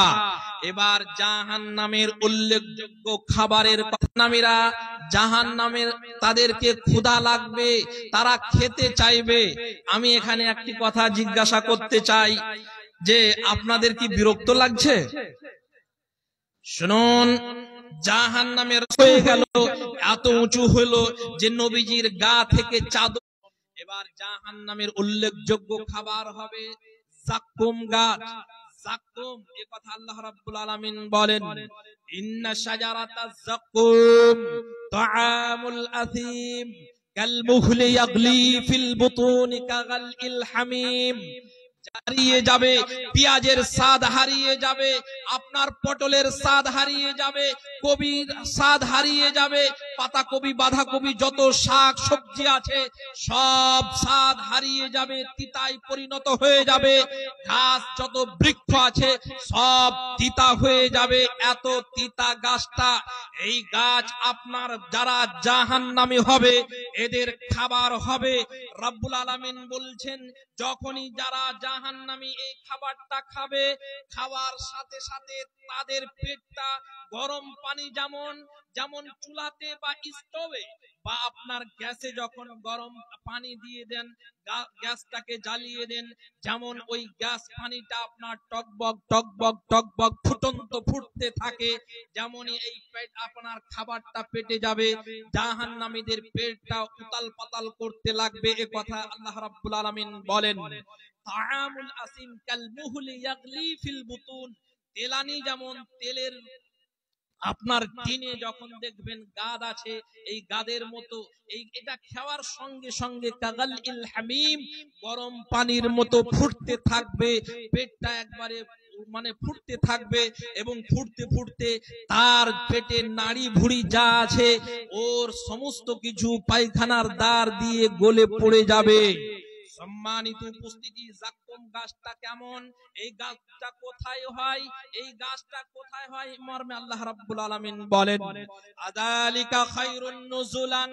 এবার জাহান্নামের উল্লেখযোগ্য খাবারের কথা। নামীরা জাহান্নামের, তাদেরকে ক্ষুধা লাগবে, তারা খেতে চাইবে। আমি এখানে একটি কথা জিজ্ঞাসা করতে চাই যে আপনাদের কি বিরক্ত লাগছে? শুনুন, জাহান্নামের হয়ে গেল, এত উঁচু হলো যে নবীজির গা থেকে চাদর। এবার জাহান্নামের উল্লেখযোগ্য খাবার হবে যাক্কুম গাছ। যাক্কুম, এ কথা আল্লাহ রাব্বুল আলামিন বলেন, ইন্না শাজারাতাজ যাক্কুম তাআমুল আথিম কাল মুহলি ইয়াগলি ফিল বুতুনি কাগাল হামিম। হারিয়ে যাবে, পেঁয়াজের স্বাদ হারিয়ে যাবে, আপনার পটলের স্বাদ হারিয়ে যাবে, কবির স্বাদ হারিয়ে যাবে, পাতাকপি, বাঁধাকপি, যত শাক সবজি আছে সব স্বাদ হারিয়ে যাবে, তিতায় পরিণত হয়ে যাবে। গাছ, যত বৃক্ষ আছে সব তিতা হয়ে যাবে। এত তিতা গাছটা, এই গাছ আপনার যারা জাহান্নামী হবে এদের খাবার হবে। রব্বুল আলামিন বলছেন, যখনই যারা জাহান্নামী এই খাবারটা খাবে, খাওয়ার সাথে সাথে তাদের পেটটা গরম পানি, যেমন চুলাতে বা স্টোভে বা আপনার গ্যাসে যখন গরম পানি দিয়ে দেন, গ্যাসটাকে জ্বালিয়ে দেন, যেমন ওই গ্যাস পানিটা আপনার টকবক টকবক টকবক ফুটন্ত ফুটতে থাকে, যেমনই এই পেট আপনার খাবারটা পেটে যাবে, জাহান্নামীদের পেটটা উতাল পাতাল করতে লাগবে। এ কথা আল্লাহ রাব্বুল আলামিন বলেন। তাআমুল আসিম কাল মুহলি ইয়াগলি ফিল বুতুন। তেলানি, যেমন তেলের আপনার টিনে যখন দেখবেন গাদ আছে, এই গাদের মতো এটা খাওয়ার সঙ্গে সঙ্গে কাগাল হামিম, গরম পানির মতো ফুটতে থাকবে, পেটটা একবারে ফুটতে থাকবে, এবং ফুটতে ফুটতে তার পেটের নাড়ি ভুড়ি যা আছে ওর সমস্ত কিছু পায়খানার দ্বার দিয়ে গলে পড়ে যাবে। সম্মানিত উপস্থিতি, যাক্কুম গাছটা কেমন, এই গাছটা কোথায় হয়, এই গাছটা কোথায় হয় মর্মে আল্লাহ রাব্বুল আলামিন বলেন, আযালিকা খায়রুন নুজুলান।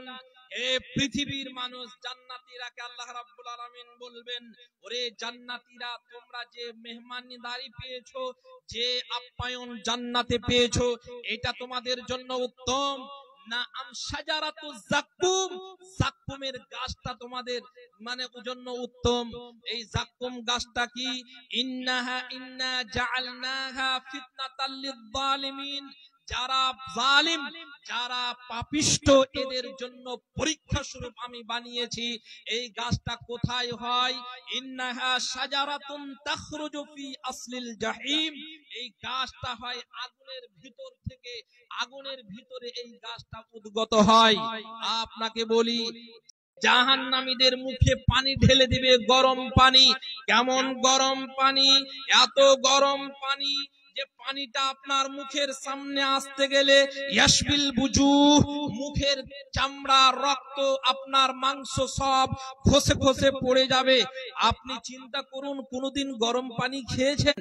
এ পৃথিবীর মানুষ, জান্নাতীরাকে আল্লাহ রাব্বুল আলামিন বলবেন, ওরে জান্নাতীরা, তোমরা যে মেহমানদারি পেয়েছো, যে আপ্যায়ন জান্নাতে পেয়েছো, এটা তোমাদের জন্য উত্তম না শাজারাতুজ যাক্কুম, যাক্কুমের গাছটা তোমাদের জন্য উত্তম। এই যাক্কুম গাছটা কি? ইন্না জাআলনাহা ফিতনাতাল লিয-যালিমিন। যারা জালিম, যারা পাপিষ্ঠ, এদের জন্য পরীক্ষা স্বরূপ আমি বানিয়েছি। এই গাছটা কোথায় হয়? ইন্নাহা শাজারাতুন তাখরুজু ফি আসলিল জাহিম। এই গাছটা হয় আগুনের ভিতর থেকে, আগুনের ভিতরে এই গাছটা উদ্গত হয়। আপনাকে বলি, জাহান্নামীদের মুখে পানি ঢেলে দিবে, গরম পানি। কেমন গরম পানি? এত গরম পানি যে পানিটা আপনার মুখের সামনে আসতে গেলে ইয়াশবিল বুজুহ, মুখের চামড়া, রক্ত, আপনার মাংস সব খসে খসে পড়ে যাবে। আপনি চিন্তা করুন, কোনদিন গরম পানি খেয়েছেন?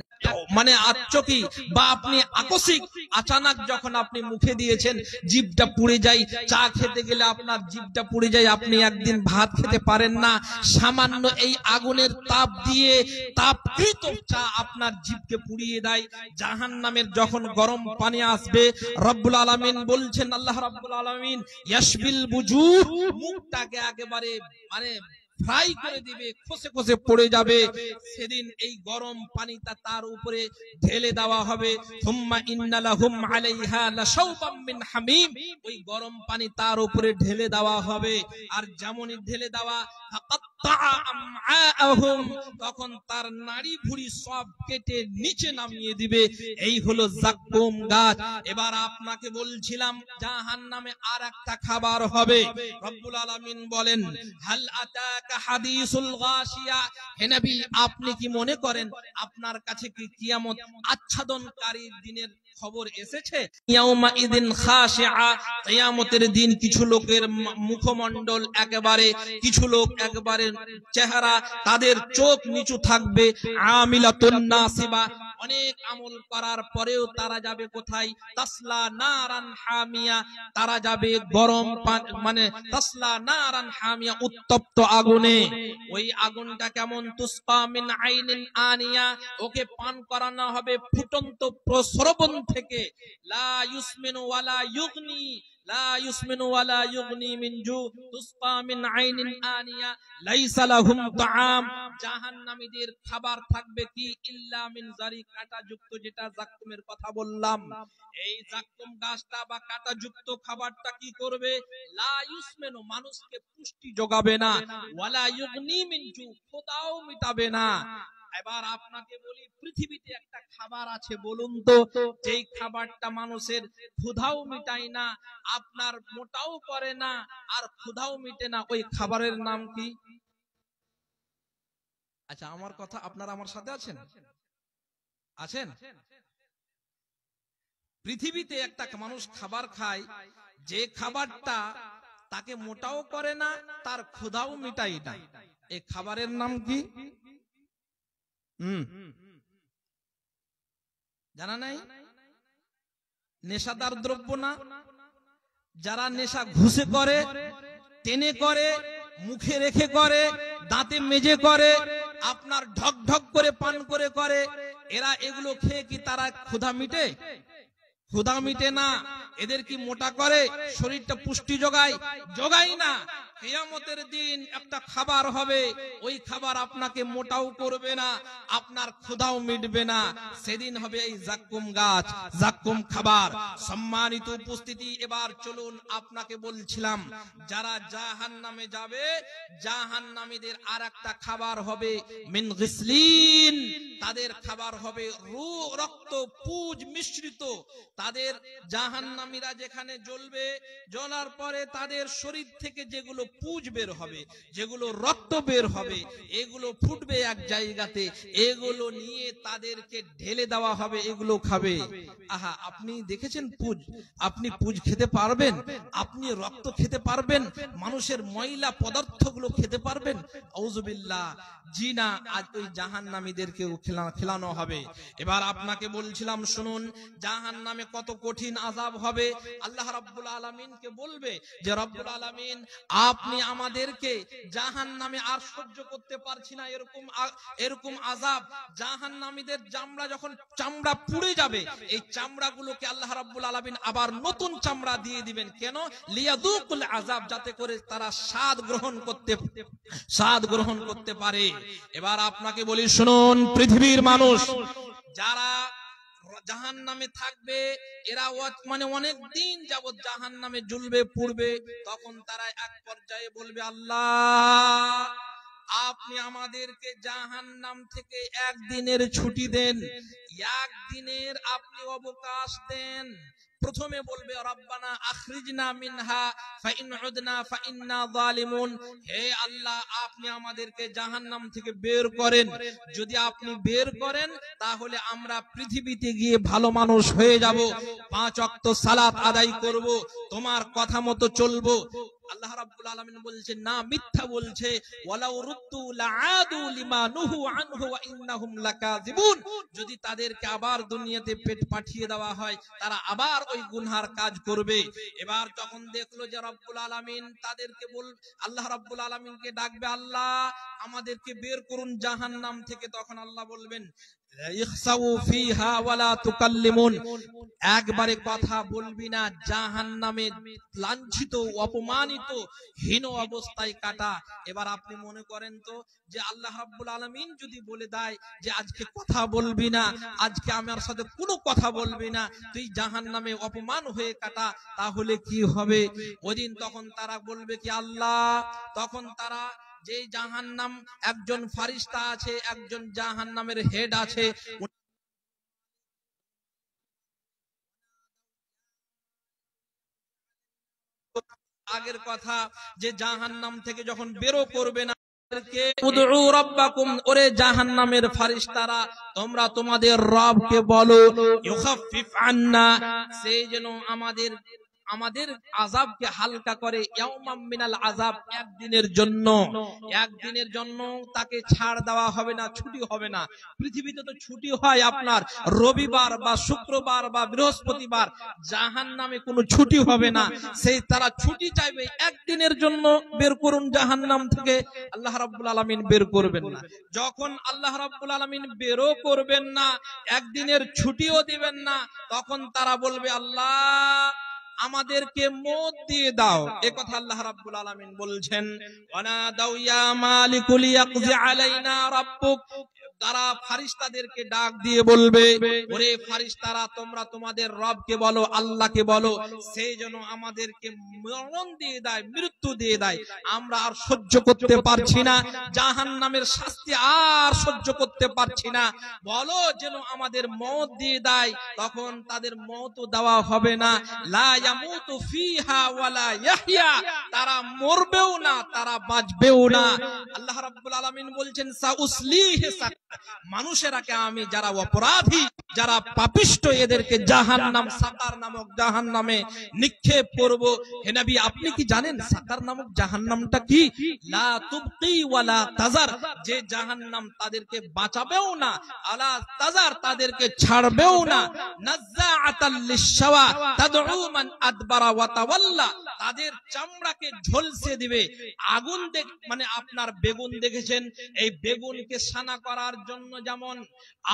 আচকি বা আপনি আকস্মিক আচানক যখন আপনি মুখে দিয়েছেন, জিভটা পুড়ে যায়। চা খেতে গেলে আপনার জিভটা পুড়ে যায়, আপনি একদিন ভাত খেতে পারেন না। সামান্য এই আগুনের তাপ দিয়ে তাপকৃত চা আপনার জিভকে পুড়িয়ে দেয়। জাহান্নামের যখন গরম পানি আসবে, রব্বুল আলামিন বলছেন, আল্লাহ রাব্বুল আলামিন ইয়াশবিল বুজুহ, মুখটাকে একেবারে মানে ফ্রাই করে দিবে, খসে খসে পড়ে যাবে। সেদিন এই গরম পানিটা তার উপরে ঢেলে দেওয়া হবে। সুম্মা ইন্না লাহুম আলাইহা লাশাওবাম মিন হামিম, ওই গরম পানি তার উপরে ঢেলে দেওয়া হবে। আর যেমনই ঢেলে দেওয়া, ফাকাত্তাআ আমআআহুম, তখন তার নাড়ি ভুঁড়ি সব কেটে নিচে নামিয়ে দিবে। এই হলো যাক্কুম গাছ। এবার আপনাকে বলছিলাম জাহান্নামে আর একটা খাবার হবে। রব্বুল আলামিন বলেন, হাল আতাকা হাদিসুল গাশিয়া, হে নবী আপনি কি মনে করেন আপনার কাছে কি কিয়ামত আচ্ছাদনকারী দিনের খবর এসেছে? ইয়াউমা ইদিন খাশিআ, কিয়ামতের দিন কিছু লোকের মুখমণ্ডল একেবারে, কিছু লোক একেবারে চেহারা, তাদের চোখ নিচু থাকবে। আমিলাতুন নাসিবা, অনেক আমল করার পরেও তারা যাবে কোথায়? তাসলা নারান হামিয়া, তারা যাবে গরম মানে তাসলা নারান হামিয়া, উত্তপ্ত আগুনে। ওই আগুনটা কেমন? তুসকা মিন আইনিন আনিয়া, ওকে পান করানো হবে ফুটন্ত প্রস্রবণ থেকে। লা ইউসমিনু ওয়ালা ইউগনি, লা ইউসমিনু ওয়ালা ইউগনি মিন জু, তুসকা মিন আইনিন আনিয়া লাইসা লাহুম তাআম, জাহান্নামীদের খাবার থাকবে কি? ইল্লা মিন জারি, কাঁটাযুক্ত, যেটা যাক্কুমের কথা বললাম। এই যাক্কুম গাছটা বা কাঁটাযুক্ত খাবারটা কি করবে? লা ইউসমিনু, মানুষকে পুষ্টি যোগাবে না, ওয়ালা ইউগনি মিন জু, ক্ষুধাও মিটাবে না। এবার আপনাকে বলি, পৃথিবীতে একটা খাবার আছে, বলুন তো, যেই খাবারটা মানুষের ক্ষুধাও মিটায় না, আপনার মোটাও করে না, আর ক্ষুধাও মিটে না, ওই খাবারের নাম কি? আচ্ছা, আমার কথা আপনারা আমার সাথে আছেন? আছেন? পৃথিবীতে একটা মানুষ খাবার খায়, যে খাবারটা তাকে মোটাও করে না, তার ক্ষুধাও মিটায় না, এই খাবারের নাম কি? জানা নাই? নেশাদার দ্রব্য না? যারা নেশা ঘুষে করে, টেনে করে, মুখে রেখে করে, দাঁতে মেজে করে, আপনার ঢক ঢক করে পান করে করে, এরা এগুলো খেয়ে কি তারা ক্ষুধা মিটে? ক্ষুধা মিটে না। এদের কি মোটা করে? শরীরটা পুষ্টি যোগায়? যোগায় না। কিয়ামতের দিন একটা খাবার হবে, ওই খাবার আপনাকে মোটাও করবে না, আপনার ক্ষুধাও মিটবে না। সেদিন হবে এই যাক্কুম গাছ, যাক্কুম খাবার। সম্মানিত উপস্থিতি, এবার চলুন আপনাকে বলছিলাম, যারা জাহান্নামে যাবে, জাহান্নামীদের আর একটা খাবার হবে মিন গিসলিন, তাদের খাবার হবে রক্ত পুজ মিশ্রিত। তাদের জাহান্নামীরা যেখানে জ্বলবে, জ্বলার পরে তাদের শরীর থেকে যেগুলো পুজ বের হবে, যেগুলো রক্ত বের হবে, এগুলো ফুটবে এক জায়গাতে, এগুলো নিয়ে তাদেরকে ঢেলে দেওয়া হবে, এগুলো খাবে। আহা, আপনি দেখেছেন পুজ? আপনি পুজ খেতে পারবেন? আপনি রক্ত খেতে পারবেন? মানুষের ময়লা পদার্থগুলো খেতে পারবেন? আউযুবিল্লাহ, জি না। আজ ওই জাহান্নামীদেরকে খেলানো হবে। এবার আপনাকে বলছিলাম, শুনুন, জাহান্নামে কত কঠিন আযাব হবে। আল্লাহ রাব্বুল আলামিনকে বলবে যে, রব্বুল আলামিন, আপনি আমাদেরকে জাহান্নামে আর সহ্য করতে পারছি না, এরকম আযাব। জাহান্নামীদের চামড়া যখন চামড়া পুড়ে যাবে, এই চামড়াগুলোকে আল্লাহ রাব্বুল আলামিন আবার নতুন চামড়া দিয়ে দিবেন। কেন? লিয়াযুকুল আযাব, যাতে করে তারা স্বাদ গ্রহণ করতে পারে। এবার আপনাকে বলি, শুনুন, পৃথিবীর মানুষ যারা জাহান্নামে থাকবে, এরা মানে অনেক দিন যাবত জাহান্নামে জ্বলবে, পুড়বে। তখন তারা এক পর্যায়ে বলবে, আল্লাহ, আপনি আমাদেরকে জাহান্নাম থেকে একদিনের ছুটি দেন, একদিনের আপনি অবকাশ দেন। প্রথমে বলবে, রব্বানা আখরিজনা মিনহা ফাইন উদনা ফাইন্না যালিমুন, হে আল্লাহ, আপনি আমাদেরকে জাহান্নাম থেকে বের করেন। যদি আপনি বের করেন, তাহলে আমরা পৃথিবীতে গিয়ে ভালো মানুষ হয়ে যাব, 5 ওয়াক্ত সালাত আদায় করব, তোমার কথা মতো চলবো। আল্লাহ রাব্বুল আলামিন বলছেন, না, মিথ্যা বলছে। ওয়ালাউ রুদ্দু লাআদু লিমা নুহু আনহু ওয়া ইন্নাহুম লাকাযিবুন, যদি তাদেরকে আবার দুনিয়াতে পাঠিয়ে দেওয়া হয়, তারা আবার ওই গুনহার কাজ করবে। এবার যখন দেখলো যে রব্বুল আলামিন তাদেরকে আল্লাহ রাব্বুল আলামিনকে ডাকবে, আল্লাহ, আমাদেরকে বের করুন জাহান্নাম থেকে, তখন আল্লাহ বলবেন, ইখসাউ ফিহা ওয়ালা তুকাল্লিমুন, একবারে কথা বলবি না, জাহান্নামে লাঞ্ছিত, অপমানিত, হীন অবস্থায় কাটা। এবার আপনি মনে করেন তো যে আল্লাহ রাব্বুল আলামিন যদি বলে দেয় যে আজকে কথা বলবি না, আজকে আমার সাথে কোনো কথা বলবি না, তুই জাহান্নামে অপমান হয়ে কাটা, তাহলে কি হবে? ওদিন তখন তারা বলবে কি আল্লাহ, তখন তারা যে জাহান্নাম একজন ফারিস্তা আছে, একজন জাহান্নামের হেড আছে, আগের কথা যে জাহান্নাম থেকে যখন বেরো করবে না, উদউ রাব্বাকুম, ওরে জাহান্নামের ফারিস্তারা, তোমরা তোমাদের রবকে বলো, ইউখাফফিফ আন্না, সে যেন আমাদের আযাবকে হালকা করে, ইয়াউমাম মিনাল আযাব, একদিনের জন্য তাকে ছাড় দেওয়া হবে না, ছুটি হবে না। পৃথিবীতে তো ছুটি হয় আপনার রবিবার বা শুক্রবার বা বৃহস্পতিবার, জাহান্নামে কোনো ছুটি হবে না। সেই তারা ছুটি চাইবে, একদিনের জন্য বের করুন জাহান্নাম থেকে। আল্লাহ রাব্বুল আলামিন বের করবেন না। যখন আল্লাহ রাব্বুল আলামিন বেরও করবেন না, একদিনের ছুটিও দিবেন না, তখন তারা বলবে আল্লাহ আমাদেরকে মওত দিয়ে দাও। এই কথা আল্লাহ রাব্বুল আলামিন বলছেন, ওয়ানা দাউ ইয়া মালিকুল ইয়াকজি আলাইনা রাব্বুক, তারা ফারিস্তাদেরকে ডাক দিয়ে বলবে, ওরে ফারিস্তারা, তোমরা তোমাদের রবকে বলো, আল্লাহকে বলো, সেই যেন আমাদেরকে মরণ দিয়ে দেয়, মৃত্যু দিয়ে দেয়। আমরা আর সহ্য করতে পারছি না, জাহান্নামের শাস্তি আর সহ্য করতে পারছি না, বলো যেন আমাদের মওত দিয়ে দেয়। তখন তাদের মওত দেওয়া হবে না, লা ইয়ামুতু ফিহা ওয়ালা ইয়াহইয়া, তারা মরবেও না, তারা বাঁচবেও না। আল্লাহ রাব্বুল আলামিন বলছেন, সাউসলিহি সাকার, মানুষেরাকে আমি, যারা অপরাধী, যারা পাপিষ্ট, এদেরকে জাহান্নাম, সাকার নামক জাহান্নামে নিক্ষেপ করব। হে নবী, আপনি কি জানেন সাকার নামক জাহান্নামটা কি? লা তুবকি ওয়ালা তাজার, যে জাহান্নাম তাদেরকে বাঁচাবেও না, আলা তাজার, তাদেরকে ছাড়বেও না। নাজ্জাআতাল লিশশাওয়া তাদউ মান আদবারা ওয়া তাওয়াল্লা, তাদের চামড়াকে ঝলসে দিবে। আগুন মানে আপনার বেগুন দেখেছেন, এই বেগুনকে সানা করার জন্য যেমন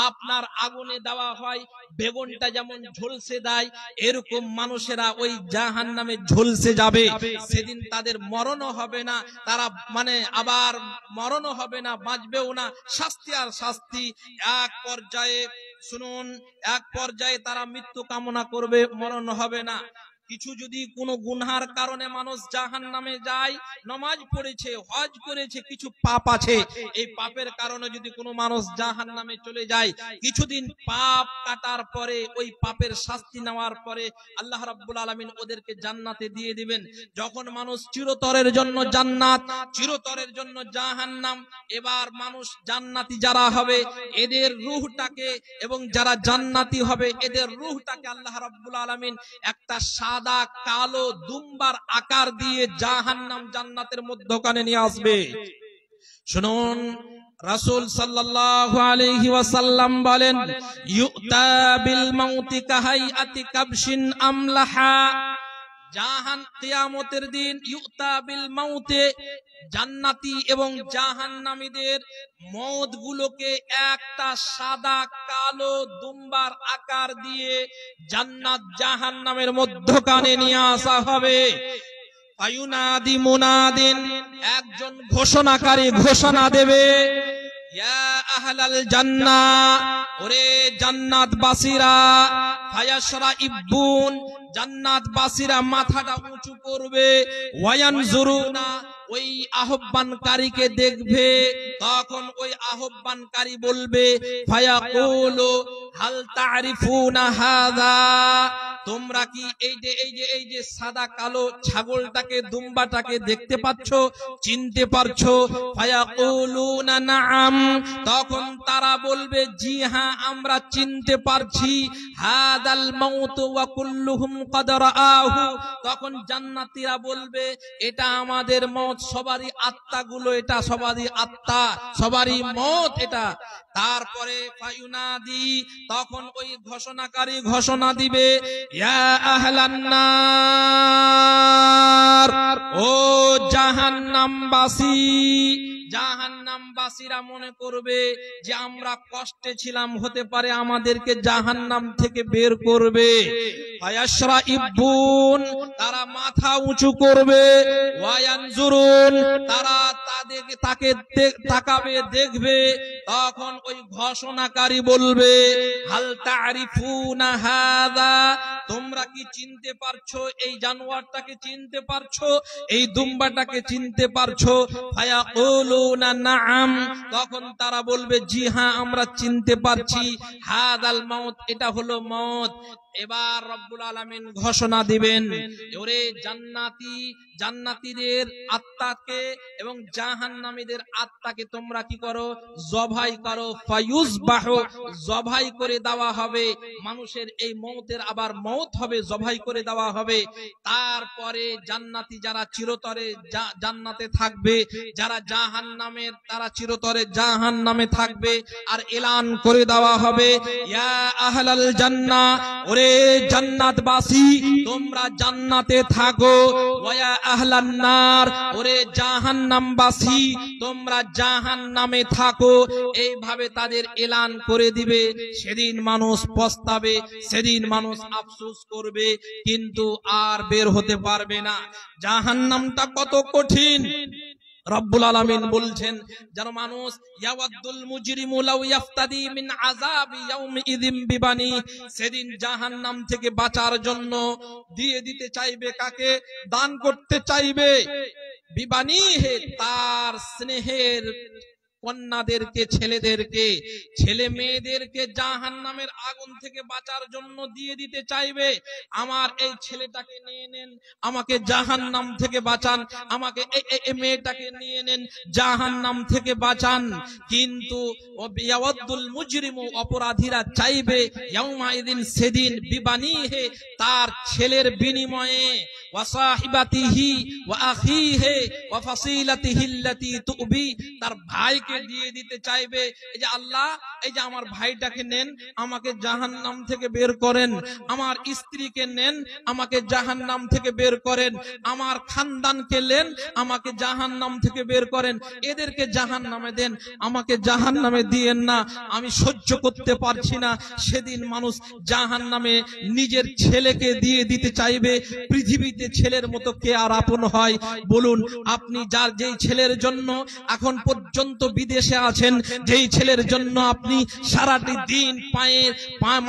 আপনার আগুনে দেওয়া হয়, বেগুনটা যেমন ঝলসে দেয়, এরকম মানুষেরা ওই জাহান্নামে ঝলসে যাবে। সেদিন তাদের মরণও হবে না, তারা মানে আবার মরণও হবে না, বাঁচবেও না, শাস্তি আর শাস্তি। এক পর্যায়ে শুনুন, এক পর্যায়ে তারা মৃত্যু কামনা করবে, মরণ হবে না। কিছু যদি কোনো গুনহার কারণে মানুষ জাহান্নামে যায়, নামাজ পড়েছে, হজ করেছে, কিছু পাপ আছে, এই পাপের কারণে যদি কোনো মানুষ জাহান্নামে চলে যায়, কিছুদিন পাপ কাটার পরে, ওই পাপের শাস্তি নেওয়ার পরে আল্লাহ রাব্বুল আলামিন ওদেরকে জান্নাতে দিয়ে দিবেন। যখন মানুষ চিরতরের জন্য জান্নাত, চিরতরের জন্য জাহান্নাম, এবার মানুষ জান্নাতি যারা হবে এদের রূহটাকে, এবং যারা জান্নাতি হবে এদের রূহটাকে আল্লাহ রাব্বুল আলামিন একটা সাদা কালো দুম্বার আকার দিয়ে জাহান্নাম জান্নাতের মধ্যখানে নিয়ে আসবে। শুনুন, রাসূল সাল্লাল্লাহু আলাইহি ওয়াসাল্লাম বলেন, ইউতা বিল মাউতি কাহাইয়াতি কাবশিন আমলাহা, কিয়ামতের দিন ইউতা বিল মাউতে, জান্নাতি এবং জাহান্নামীদের মওত গুলোকে একটা সাদা কালো দুম্বার আকার দিয়ে জান্নাত জাহান্নামের মধ্যখানে নিয়ে আসা হবে। ফায়ুনাদি মুনাদিন, একজন ঘোষণাকারী ঘোষণা দেবে, ইয়া আহলাল জান্নাহ, ওরে জান্নাতবাসীরা, ফায়াশরাইবুন, জান্নাতবাসীরা মাথাটা উঁচু করবে, ওয়ায়ানজুরুনা, ওই আহ্বানকারীকে দেখবে। তখন ওই আহ্বানকারী বলবে, ফায়াকুলু হাল তা'রিফুনা হাযা, তোমরা কি এই যে সাদা কালো ছাগলটাকে, দুম্বাটাকে দেখতে পাচ্ছো, চিনতে পারছো? ফায়াকুলুনা নাআম, তখন তারা বলবে, জি হ্যাঁ, আমরা চিনতে পারছি। হাদাল মাউত ওয়া কুল্লুহুম ক্বাদ রাআহু, তখন জান্নাতীরা বলবে, এটা আমাদের মওত, সবারই আত্মাগুলো, এটা সবারই আত্মা, সবারই মওত এটা। তারপরে ফায়ুনাদি, তখন ওই ঘোষণাকারী ঘোষণা দিবে, ইয়া আহলান নার, ও জাহান্নামবাসী, জাহান্নামবাসীরা মনে করবে যে আমরা কষ্টে ছিলাম, হতে পারে আমাদেরকে জাহান্নাম থেকে বের করবে। ফায়াশরাইবুন, তারা মাথা উঁচু করবে। ওয়ায়ানজুরুন, তারা তাকে তাকাবে, দেখবে। তখন ওই ঘোষণাকারী বলবে, হাল তারিফুনা হাযা, তোমরা কি চিনতে পারছো এই জানোয়ারটাকে? চিনতে পারছো এই দুম্বাটাকে? চিনতে পারছো? ফায়াকুলুনা নাআম, তখন তারা বলবে জি হ্যাঁ আমরা চিনতে পারছি। হাযাল মাউত, এটা হলো মওত। এবার রব্বুল আলামিন ঘোষণা দিবেন, ওরে জান্নাতীদের আত্মাকে এবং জাহান্নামীদের আত্মাকে তোমরা কি করো? জবাই করো। ফায়ুজবাহু, জবাই করে দেওয়া হবে। মানুষের এই মওতের আবার মওত হবে, জবাই করে দেওয়া হবে। তারপরে জান্নাতি যারা চিরতরে জান্নাতে থাকবে, যারা জাহান্নামের তারা চিরতরে জাহান্নামে থাকবে। আর এলান করে দেওয়া হবে, ইয়া আহলাল জান্নাহ, ওরে জান্নাতবাসী তোমরা জান্নাতে থাকো। ওয়া আহলান নার, ওরে জাহান্নামবাসী তোমরা জাহান্নামে থাকো। এইভাবে তাদের এলান করে দিবে। সেদিন মানুষ পস্তাবে, সেদিন মানুষ আফসোস করবে, কিন্তু আর বের হতে পারবে না। জাহান্নামটা কত কঠিন রব্বুল আলামিন বলছেন, যেন মানুষ ইয়াওয়াদুল মুজরিমু লাউ ইফতাদি মিন আযাবি ইয়াউমিযিম বিবানি, সেদিন জাহান্নাম থেকে বাঁচার জন্য দিয়ে দিতে চাইবে কাকে? দান করতে চাইবে। বিবানিহে, তার স্নেহের কন্যাদেরকে, ছেলেদেরকে, ছেলে মেয়েদেরকে জাহান্নামের আগুন থেকে বাঁচার জন্য দিয়ে দিতে চাইবে। আমার এই ছেলেটাকে নিয়ে নেন, আমাকে জাহান্নাম থেকে বাঁচান, আমাকে এই মেয়েটাকে নিয়ে নেন, জাহান্নাম থেকে বাঁচান। কিন্তু ইয়াওয়াদুল মুজরিমু, অপরাধীরা চাইবে ইয়াউমাইদিন, সেদিন, বিবানিহে, তার ছেলের বিনিময়ে, ওয়া সাহিবাতিহি ওয়া আখিহি ওয়া ফাসিলাতিহি আল্লাতী তুবি, তার ভাইকে দিয়ে দিতে চাইবে। এই যে আল্লাহ, এই যে আমার ভাইটাকে নেন, আমাকে জাহান্নাম থেকে বের করেন। আমার স্ত্রীকে নেন, আমাকে জাহান্নাম থেকে বের করেন। আমার খানদানকে নেন, আমাকে জাহান্নাম থেকে বের করেন। এদেরকে জাহান্নামে দেন, আমাকে জাহান্নামে দিয়েন না, আমি সহ্য করতে পারছি না। সেদিন মানুষ জাহান্নামে নিজের ছেলেকে দিয়ে দিতে চাইবে। পৃথিবীতে ছেলের মতো কে আর আপন হয় বলুন? আপনি যার যেই ছেলের জন্য এখন পর্যন্ত বিদেশে আছেন, যেই ছেলের জন্য আপনি সারাটি দিন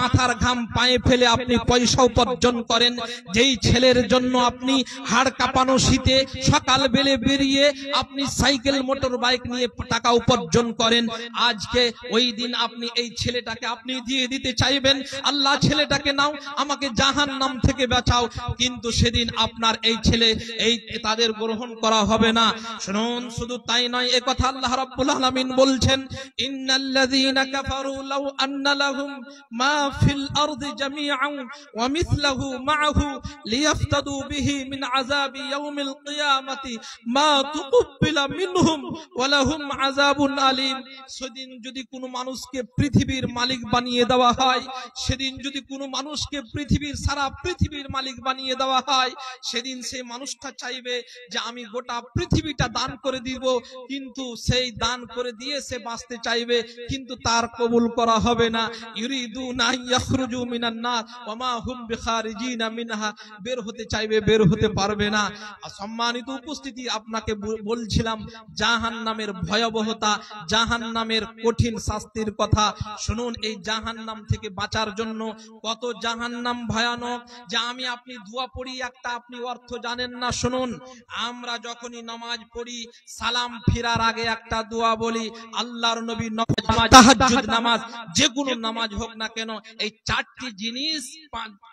মাথার ঘাম পায়ে ফেলে আপনি পয়সা উপার্জন করেন, যেই ছেলের জন্য আপনি হাড় কাঁপানো শীতে সকাল বেলে বেরিয়ে আপনি সাইকেল মোটর বাইক নিয়ে টাকা উপার্জন করেন, আজকে ওই দিন আপনি এই ছেলেটাকে আপনি দিয়ে দিতে চাইবেন, আল্লাহ ছেলেটাকে নাও, আমাকে জাহান্নাম থেকে বাঁচাও। কিন্তু সেদিন আপনার এই ছেলে তাদের গ্রহণ করা হবে না। শুনুন, শুধু তাই নয়, এ কথা আল্লাহ রাব্বুল আলামিন বলছেন, ইন্নাল্লাযীনা কাফারু লাউ আন্না লাহুম মা ফিল আরদি জামিআন ওয়া মিসলুহু মাআহু লিয়াফতাদু বিহি মিন আযাবি ইয়াউমিল কিয়ামাতি মা তুকবিলা মিনহুম ওয়া লাহুম আযাবুন আলীম। সেদিন যদি কোনো মানুষকে পৃথিবীর মালিক বানিয়ে দেওয়া হয়, সেদিন যদি কোনো মানুষকে পৃথিবীর সারা পৃথিবীর মালিক বানিয়ে দেওয়া হয়, সেদিন সেই মানুষটা চাইবে যে আমি গোটা পৃথিবীটা দান করে দিব, কিন্তু সেই দান করে দিয়ে সে বাঁচতে চাইবে, কিন্তু তার কবুল করা হবে না। ইউরিদুনা ইয়াখরুজু মিনান নার ওয়া মা হুম বিখারিজিনা মিনহা, বের হতে চাইবে, বের হতে পারবে না। সম্মানিত উপস্থিতি, আপনাকে বলছিলাম জাহান্নামের ভয়াবহতা, জাহান্নামের কঠিন শাস্তির কথা। শুনুন, এই জাহান্নাম থেকে বাঁচার জন্য কত জাহান্নাম ভয়ানক, যে আমি আপনি দোয়া পড়ি একটা, আপনি অর্থ জানেন না। শুনুন, আমরা যখনই নামাজ পড়ি, সালাম ফিরার আগে একটা দোয়া বলি, আল্লাহর নবী নামাজ, তাহাজ্জুদ নামাজ, যে কোনো নামাজ হোক না কেন, এই চারটি জিনিস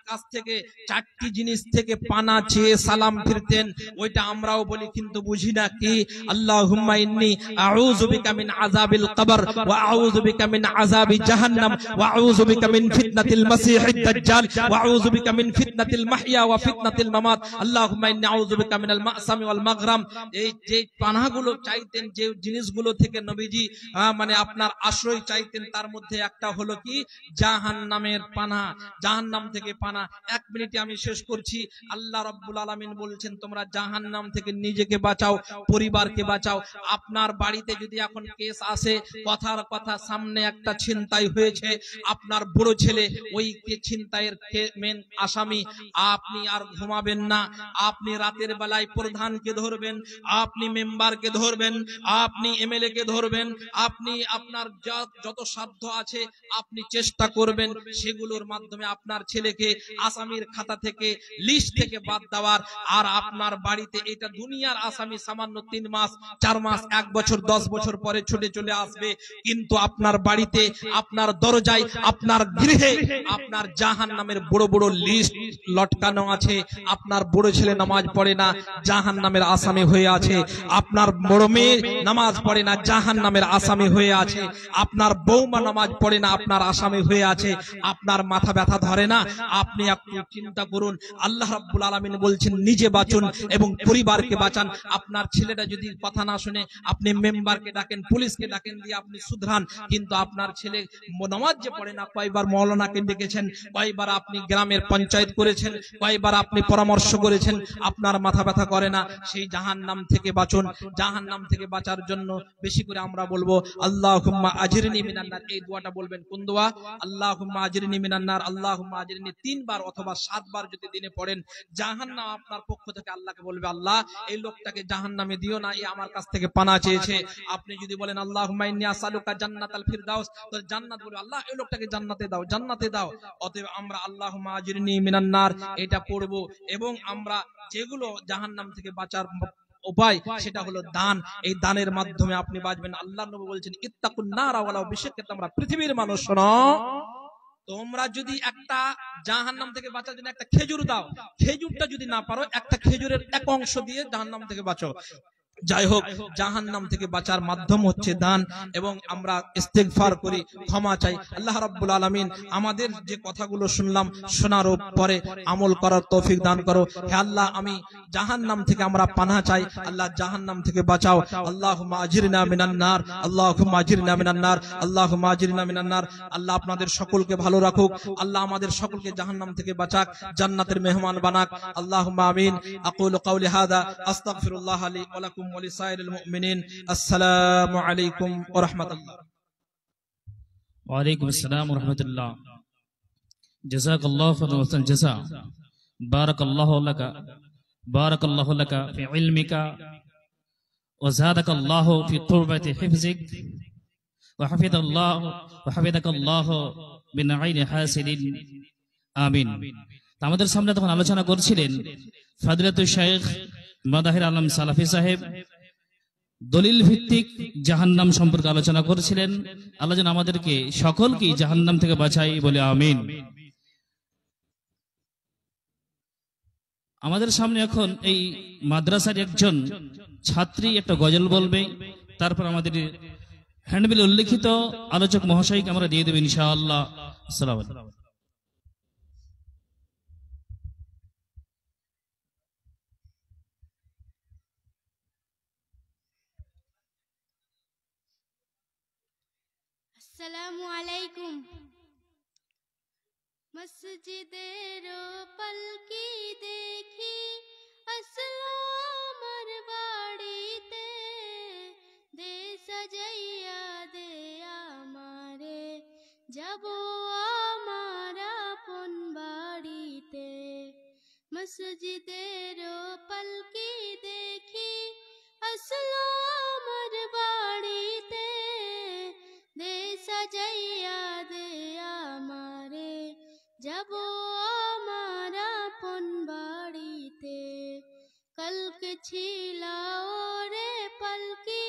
কাছ থেকে, চারটি জিনিস থেকে পানা চেয়ে সালাম ফিরতেন। ওইটা আমরাও বলি, কিন্তু বুঝি না কি? আল্লাহুম্মা ইন্নী আউযু বিকা মিন আযাবিল কবর ওয়া আউযু বিকা মিন আযাবি জাহান্নাম ওয়া আউযু বিকা মিন ফিতনাতিল মাসীহিদ দাজ্জাল ওয়া আউযু বিকা মিন ফিতনাতিল মাহইয়া ওয়া ফিতনাতিল মামাত। আল্লাহুম্মা ইন্নী আউযু বিকা মিনাল মা'সামি ওয়াল মাগরাম। এই যে পানাহগুলো চাইতেন, যে জিনিসগুলো থেকে থেকে নবীজি মানে আপনার আশ্রয় চাইতেন, তার মধ্যে একটা হলো কি জাহান্নামের পানা, জাহান্নাম থেকে পানা। 1 মিনিটে আমি শেষ করছি। আল্লাহ রাব্বুল আলামিন বলছেন তোমরা জাহান্নাম থেকে নিজেকে বাঁচাও, পরিবারকে বাঁচাও। আপনার বাড়িতে যদি এখন কেস আসে, কথার কথা সামনে একটা ছিনতাই হয়েছে, আপনার বড় ছেলে ওই ছিনতাইয়ের মেন আসামি, আপনি আর ঘুমাবেন না। আপনি রাতের বেলায় প্রধানকে ধরবেন, আপনি মেম্বারকে ধরবেন, আপনি এমএলএ কে ধরবেন, আপনি আপনার যত সাধ্য আছে আপনি চেষ্টা করবেন সেগুলোর মাধ্যমে আপনার ছেলেকে আসামির খাতা থেকে, লিস্ট থেকে বাদ দেওয়ার। আর আপনার বাড়িতে এটা দুনিয়ার আসামি সামান্য 3 মাস 4 মাস 1 বছর 10 বছর পরে ছুটে চলে আসবে, কিন্তু আপনার বাড়িতে, আপনার দরজায়, আপনার গৃহে আপনার জাহান্নামের বড় বড় লিস্ট লটকানো আছে। আপনার বড় ছেলে নামাজ পড়ে না, জাহান্নামের আসামি হয়ে আছে। আপনার বড় মেয়ে নামাজ পড়ে না, জাহান্নামের আসামি হয়ে আছে। আপনার বৌমা নামাজ পড়ে না, আপনার আসামি হয়ে আছে। আপনার মাথা ব্যথা ধরে না, আপনি একটু চিন্তা করুন। আল্লাহ রাব্বুল আলামিন বলছেন নিজে বাঁচুন এবং পরিবারকে বাঁচান। আপনার ছেলেটা যদি কথা না শুনে, আপনি মেম্বারকে ডাকেন, পুলিশকে ডাকেন, দিয়ে আপনি শুধরান। কিন্তু আপনার ছেলে নামাজ যে পড়ে না, কয়বার মাওলানাকে ডেকেছেন, কয়বার আপনি গ্রামের পঞ্চায়েত করেছেন, কয়বার আপনি পরামর্শ করেছেন, আপনার মাথা ব্যথা করে না। সেই জাহান্নাম থেকে বাঁচুন। জাহান্নাম থেকে বাঁচার জন্য বেশি করে আমরা বলবো আল্লাহুম্মা আজিরনি মিনান নার। এই দোয়াটা বলবেন। কোন দোয়া? আল্লাহুম্মা আজিরনি মিনান নার, আল্লাহুম্মা আজিরনি 3 বার অথবা 7 বার যদি দিনে পড়েন, জাহান্নাম আপনার পক্ষ থেকে আল্লাহকে বলবে, আল্লাহ এই লোকটাকে জাহান্নামে দিও না, এই আমার কাছ থেকে পানা চেয়েছে। আপনি যদি বলেন আল্লাহুম্মা ইন্নী আসআলুকা জান্নাতাল ফিরদাউস, তো জান্নাত বলবে আল্লাহ এই লোকটাকে জান্নাতে দাও, জান্নাতে দাও। অতএব আমরা আল্লাহুম্মা আজিরনি মিনান নার এটা পড়বো। এবং আমরা যেগুলো জাহান্নাম থেকে বাঁচার উপায়, সেটা হলো দান। এই দানের মাধ্যমে আপনি বাঁচবেন। আল্লাহ নবী বলছেন ইত্তাকুন নারা ওয়ালাউ বিশিক্কি তামরা। পৃথিবীর মানুষ শোনো, তোমরা যদি একটা জাহান্নাম থেকে বাঁচার জন্য একটা খেজুর দাও, খেজুরটা যদি না পারো, একটা খেজুরের এক অংশ দিয়ে জাহান্নাম থেকে বাঁচো। যাই হোক, জাহান্নাম থেকে বাঁচার মাধ্যম হচ্ছে দান। এবং আমরা ইস্তেগফার করি, ক্ষমা চাই। আল্লাহ রাব্বুল আলামিন আমাদের যে কথাগুলো শুনলাম, শোনার পরে আমল করার তৌফিক দান করো। হে আল্লাহ, আমি জাহান্নাম থেকে আমরা পানাহ চাই। আল্লাহ জাহান্নাম থেকে বাঁচাও। আল্লাহুম্মা আজিরনা মিনান নার, আল্লাহুম্মা আজিরনা মিনান নার, আল্লাহুম্মা আজিরনা মিনান নার। আল্লাহ আপনাদের সকলকে ভালো রাখুক। আল্লাহ আমাদের সকলকে জাহান্নাম থেকে বাঁচাক, জান্নাতের মেহমান বানাক। আল্লাহুম্মা আমিন। আকুলু কাওলি হাযা আস্তাগফিরুল্লাহ লি ওয়া লাকুম ওয়া লিসাইরিল মুমিনিন। আসসালামু আলাইকুম ওয়া রাহমাতুল্লাহ। ওয়া আলাইকুম আসসালাম ওয়া রাহমাতুল্লাহ। জাযাকাল্লাহু খাইরাল জাযা। বারাকাল্লাহু লাকা ফি ইলমিকা ওয়া যাদাকাল্লাহু ফি তুরবাতি হিফযিক ওয়া হাফিযাকাল্লাহু মিন আইনি হাসিদিন। আমিন। আমাদের সামনে তখন আলোচনা করছিলেন ফাদিলাতুল শাইখ মাদাহির আলম সালাফি সাহেব, দলিল ভিত্তিক জাহান্নাম সম্পর্কে আলোচনা করেছিলেন। আল্লাহ যেন আমাদেরকে সকলকে জাহান্নাম থেকে বাঁচাই, বলে আমিন। আমাদের সামনে এখন এই মাদ্রাসার একজন ছাত্রী একটা গজল বলবে, তারপর আমাদের হ্যান্ডবিলে উল্লেখিত আলোচক মহাশয়কে আমরা দিয়ে দেব ইনশাআল্লাহ। আসসালামু আলাইকুম। আসসালামু আলাইকুম। মসজিদের পালকি দেখি আসলো আমার বাড়িতে, দে সাজাইয়া দে আমারে, যাব আমার আপন বাড়িতে। মসজিদের পালকি দেখি আসলো আমার বাড়িতে, দে সাজাইয়া দে আমারে, যাব আমার আপন বাড়িতে। কালকে ছিল রে পালকি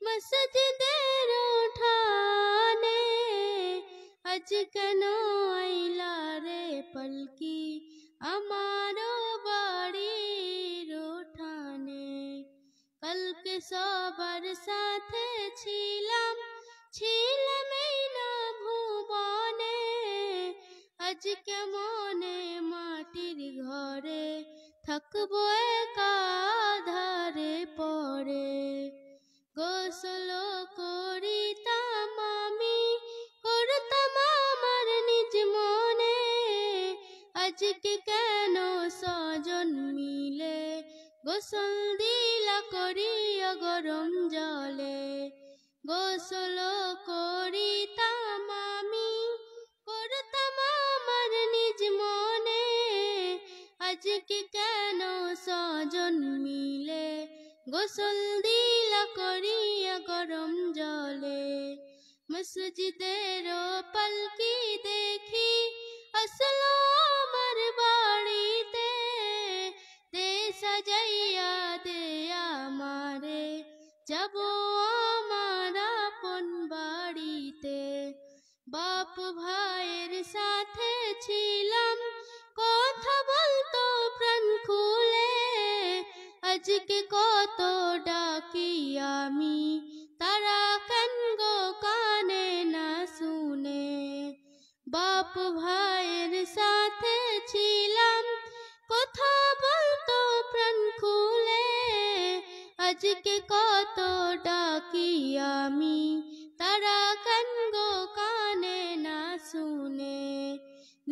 মসজিদের উঠানে, আজ কেন আইলা রে পালকি আমার বাড়ির উঠানে। কালকে সবার সাথে ছিলাম, ছিলাম এই না ভুবনে, আজ কেমনে মাটির ঘরে থাকবো একা ধারে পড়ে। গোসল গরম জলে গোসল করিতাম আমি, করতাম আমার নিজ মনে। আজকে কেন স্বজন মিলে গোসল দিলা করিয়া গরম জলে। মসজিদের পালকি দেখি আসলো আমার বাড়িতে, দে সাজাইয়া দে আমারে, যাব আমার আপন বাড়িতে। বাপ ভাইয়ের সাথে ছিলাম, কথা বলতো প্রাণ খুলে। আজকে কত ডাকি আমি, তারা কেন গো কানে না শুনে। বাপ ভাইয়ের সাথে ছিলাম, কথা বলতো প্রাণ খুলে। আজকে কত ডাকি আমি, তারা কেন গো কানে না শুনে।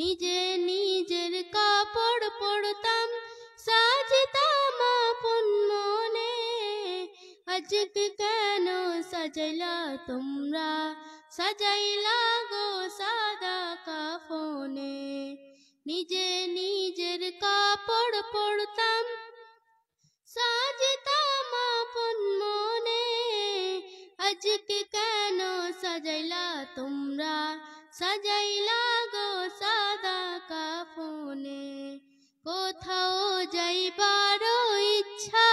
নিজে নিজের কাপড় পরতাম, সাজতাম আপন মনে। আজকে কেন সাজাইলা তোমরা, সাজাইলা গো সাদা কাফনে। নিজে নিজের কাপড় পরতাম, সাজতাম আপন মনে। আজকে কেন সাজাইলা তোমরা, সাজাইলা গো সাদা কাফনে। কোথাও যাইবার ইচ্ছা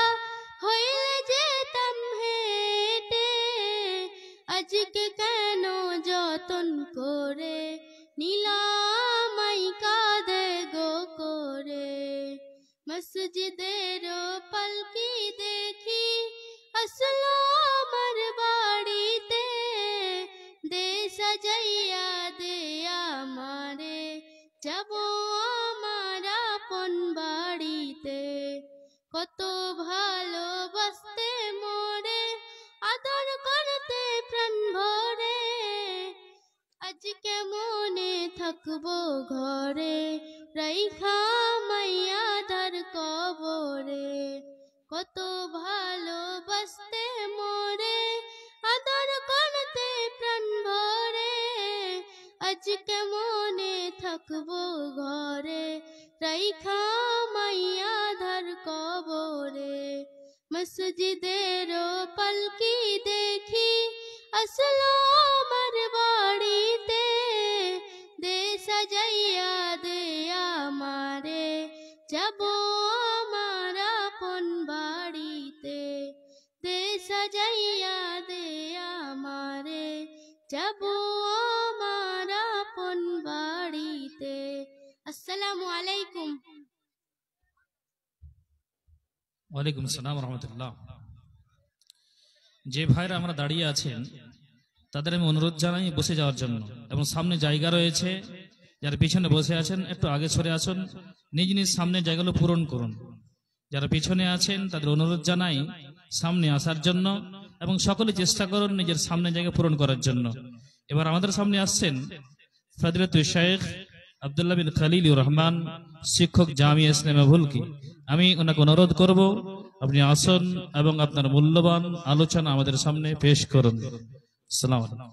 হইলে যেতাম হেঁটে, আজকে কেন যতন করে নিলাম কাঁদে গো করে। মসজিদের পালকি দেখি আসলো আমার বাড়িতে, দে সাজাইয়া দে আমারে, যাব আমার আপন বাড়িতে। কত ভালোবাসতে মোরে, আদর করতে প্রাণ ভরে। আজকে মনে থাকবো ঘরে, রাইখা মাইয়া ধার কবরে। কত ভালোবাসতে মোরে, আদর করতে প্রাণ ভরে। আজকে মনে থাকবো ঘরে, রাইখা মাইয়া ধার কবরে। মসজিদের পালকি দেখি আসলো আমার বাড়িতে, দে সাজাইয়া দে আমারে, যাব আমার আপন বাড়িতে। দে সাজাইয়া দে আমারে, যাব আমার আপন বাড়িতে। আসসালামু আলাইকুম। ওয়ালাইকুম আসসালাম রহমতুল্লাহ। যে ভাইরা আমরা দাঁড়িয়ে আছেন তাদের আমি অনুরোধ জানাই বসে যাওয়ার জন্য, এবং সামনে জায়গা রয়েছে, যারা পিছনে বসে আছেন একটু আগে সরে আসুন, নিজ নিজ সামনে জায়গাগুলো পূরণ করুন। যারা পিছনে আছেন তাদের অনুরোধ জানাই সামনে আসার জন্য, এবং সকলে চেষ্টা করুন নিজের সামনে জায়গা পূরণ করার জন্য। এবার আমাদের সামনে আসছেন ফজলতুল শেখ আব্দুল্লাহ বিন খলিলুর রহমান, শিক্ষক জামিয়া ইসলামিয়া ভুলকি। আমি ওনাকে অনুরোধ করব আপনি আসুন এবং আপনার মূল্যবান আলোচনা আমাদের সামনে পেশ করুন। আসসালামু আলাইকুম।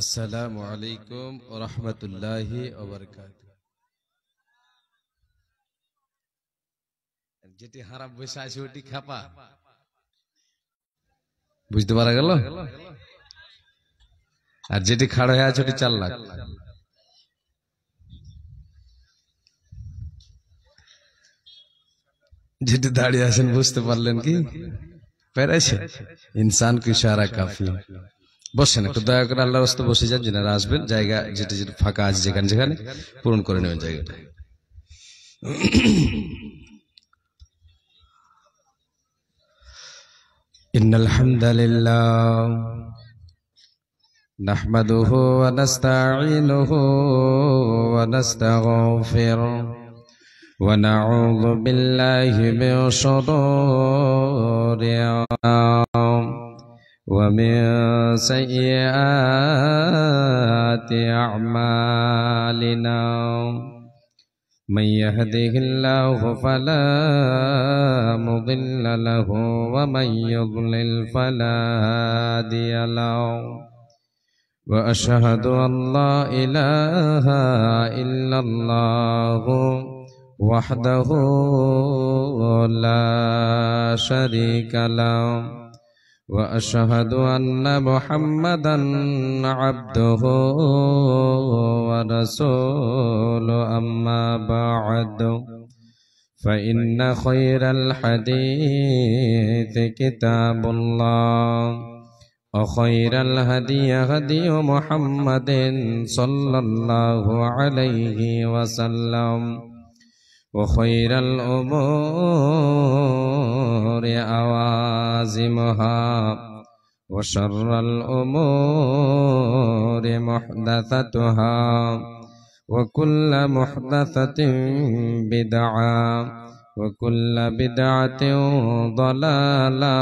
আসসালামু আলাইকুম ওয়া রাহমাতুল্লাহি ওয়া বারাকাতুহু। যেটি হারাম বসে আছে ওটি খাপা, বুঝতে পারা গেল? আর যেটি খাড়া হয়ে আছে ওটি 4 লাখ। যেটি দাঁড়িয়ে আছেন বুঝতে পারলেন কি? পেরেছে? ইনসান কি ইশারা কাফি। বসেন, একটু দয়া করে আল্লাহর রাস্তায় বসে যান। যারা আসবেন জায়গা যেটা যেটা ফাঁকা আছে যেখানে যেখানে পূরণ করে নেবেন জায়গাটা। ইন্নাল হামদালিল্লাহ নাহমাদুহু ওয়া নাস্তাঈনুহু ওয়া নাস্তাগফিরুহ ওয়া নাউযু বিল্লাহি মিন শুরুরি ومن سيئات أعمالنا من يهده الله فلا مضل له ومن يضلل فلا هادي له وأشهد أن لا إله إلا الله وحده لا شريك له وأشهد أن محمدا عبده ورسوله أما بعد فإن خير الحديث كتاب الله وخير الهدي هدي محمد صلى الله عليه وسلم وخير الأمور أوازمها وشر الأمور محدثتها وكل محدثة بدعة وكل بدعة ضلالة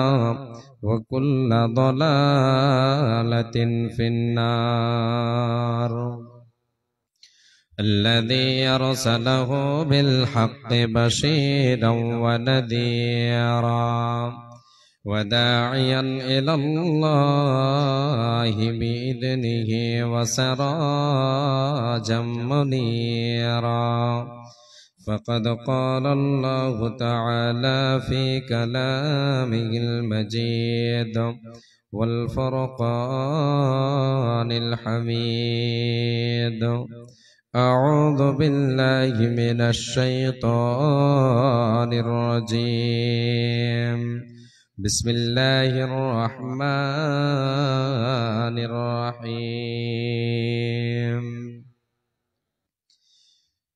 وكل ضلالة في النار. الذي أرسله بالحق بشيرا ونذيرا وداعيا إلى الله بإذنه وسراجا منيرا. فقد قال الله تعالى في كلامه المجيد والفرقان الحميد. أعوذ بالله من الشيطان الرجيم. بسم الله الرحمن الرحيم.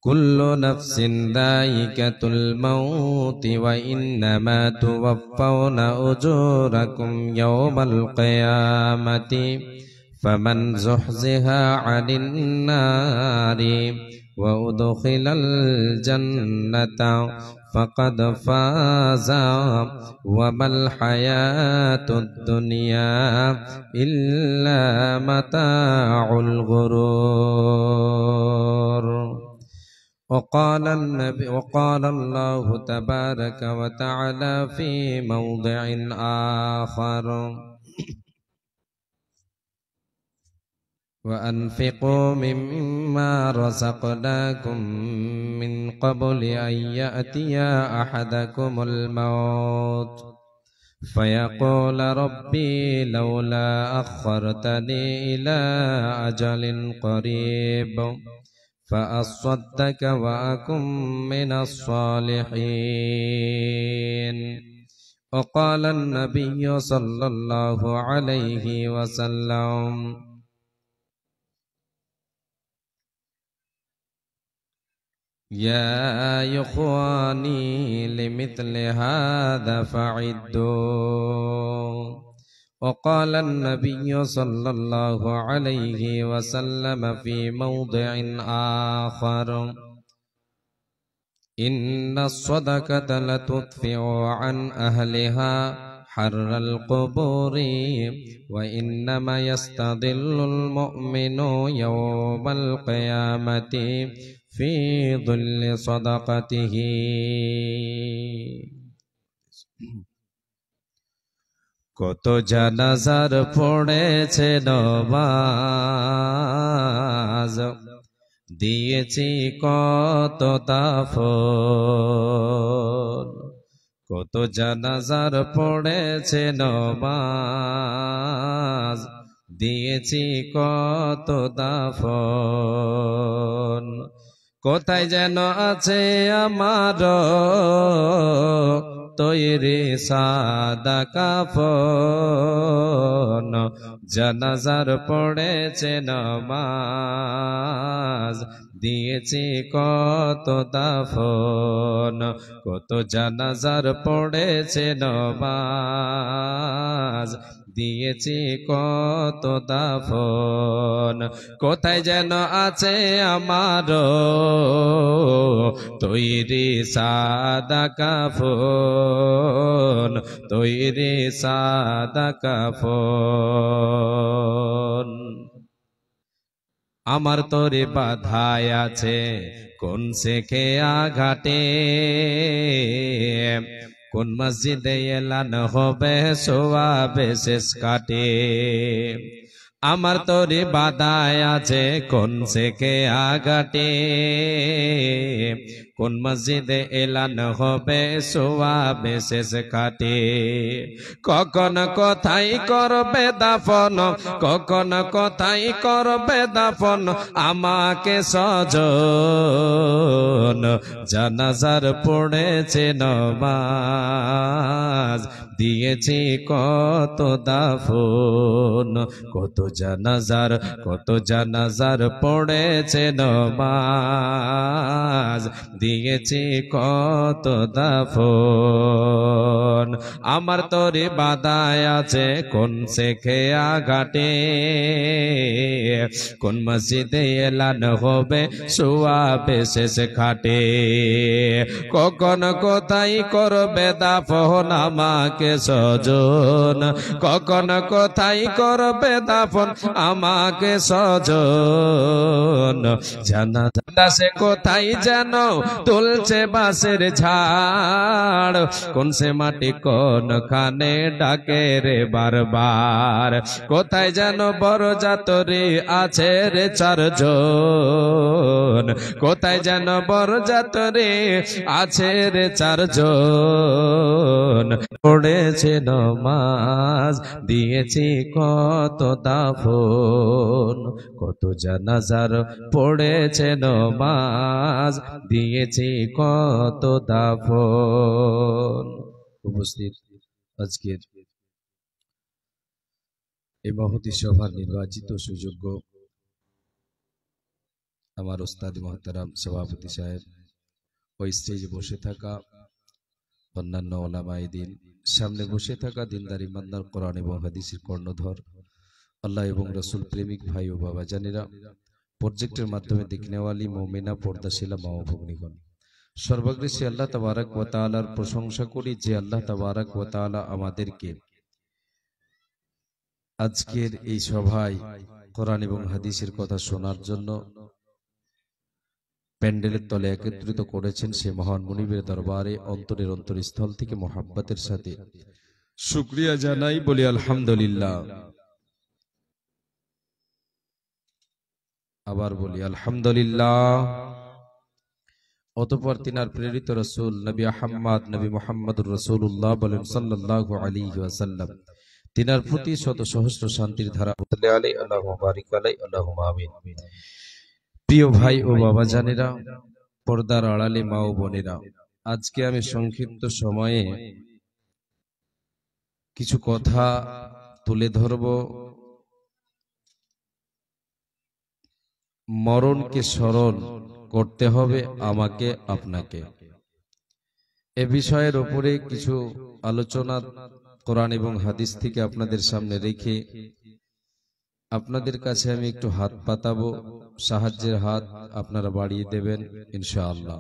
كل نفس ذائقة الموت وإنما توفون أجوركم يوم القيامة فمن زحزح عن النار وأدخل الجنة فقد فاز وما الحياة الدنيا إلا متاع الغرور. وقال الله تبارك وتعالى في موضع آخر وأنفقوا مما رزقناكم من قبل أن يأتي أحدكم الموت فيقول ربي لولا أخرتني إلى أجل قريب فأصدق وأكن من الصالحين. وقال النبي صلى الله عليه وسلم يا إخواني لمثل هذا فعدوا. وقال النبي صلى الله عليه وسلم في موضع آخر إن الصدقة لتطفئ عن أهلها حر القبور وإنما يستظل المؤمن يوم القيامة في ظل صدقته. কত জানাজার পড়েছে নমাজ, দিয়েছি কত দাফন। কত জানাজার পড়েছে নমাজ, দিয়েছি কত দাফন। কোথায় যেন আছে আমার তৈরি সাদা কাফন, জানাজার পড়েছে নমাজ, দিয়েছি কত দাফন। কত জানাজার পড়েছে নমাজ, দিয়েছি কত দাফন। কোথায় যেন আছে আমার তৈরি সাদা কাফন, তৈরি সাদা কাফন। আমার তোরে বাধায় আছে কোন শেখে আঘাটে, কোন মসজিদে এলান হবে সোয়াবে শেষ কাটে। আমার তোরে বাধায় আছে কোন শেখে আঘাটে, কোন মসজিদে এলান হবে সোয়াবে শেষ কাটে। কখন কোথায় করবে দাফন, কখন কোথায় করবে দাফন আমাকে সজন। জানাজার পড়েছে নমাজ, দিয়েছি কত দাফন। কত জানাজার পড়েছে নমাজ, দিয়েছি কত দাফন। আমার তোরে বাধায় আছে কোন শেখে আঘাটে, কোন মসজিদে এলান হবে সোয়াবে শেষ খাটে। কখন কোথায় করবে দাফন আমাকে সজন, কখন কোথায় করবে দাফন আমাকে সজন। জানাজা সে কোথায় যেন তুলছে বাঁশের ঝাড়, কোন সে মাটি কোন খানে ডাকে রে বারবার। কোথায় যেন বরযাত্রী আছে রে চারজন, কোথায় যেন বরযাত্রী আছে রে চারজন। পড়েছে নমাজ, দিয়েছি কত দাফন। কত জানাজার পড়েছে নমাজ, দিয়েছি কত দাফন। উপস্থিত আজকের এই মহতী সভার নির্বাচিত সুযোগ্য আমার ওস্তাদ মহতারাম সভাপতি সাহেব, ওই স্টেজে বসে থাকা অন্যান্য ওলামায়ে দ্বীন, সামনে বসে থাকা দিনদার ইমানদার কোরআন এবং হাদিসের কর্ণধর, আল্লাহ এবং রাসূল প্রেমিক ভাই ও বাবা জানেরা, প্রজেক্টের মাধ্যমে দেখনেওয়ালি মুমিনা পর্দাশীলা মা ও ভগ্নীগণ, সর্বগ্রেসী আল্লাহ তাবারক ওয়া তাআলার প্রশংসা করি যে আল্লাহ তাবারক ওয়া তাআলা আমাদেরকে আজকের এই সভায় কোরআন এবং হাদিসের কথা শোনার জন্য প্যান্ডেলের তলে একত্রিত করেছেন। সে মহান মুনিবের দরবারে অন্তরের অন্তরস্থল থেকে মোহাব্বতের সাথে শুকরিয়া জানাই, বলি আলহামদুলিল্লাহ। আবার বলি আলহামদুলিল্লাহ। অতঃপর তিনার প্রেরিত রাসূল নবী আহমদ নবী মুহাম্মদুর রাসূলুল্লাহ বলেন সাল্লাল্লাহু আলাইহি ওয়াসাল্লাম, তিনার প্রতি শত সহস্র শান্তির ধারা আলাইহি আল্লাহুম্মা বারিক আলাইহি আল্লাহুম্মা আমিন। প্রিয় ভাই ও বাবা জানেরা, পর্দার আড়ালে মা ও বোনেরা, আজকে আমি সংক্ষিপ্ত সময়ে কিছু কথা তুলে ধরব। মরণকে স্মরণ করতে হবে আমাকে আপনাকে, এ বিষয়ের উপরে কিছু আলোচনা কোরআন এবং হাদিস থেকে আপনাদের সামনে রেখে আপনাদের কাছে আমি একটু হাত পাতাবো, সাহায্যের হাত আপনারা বাড়িয়ে দেবেন ইনশাআল্লাহ।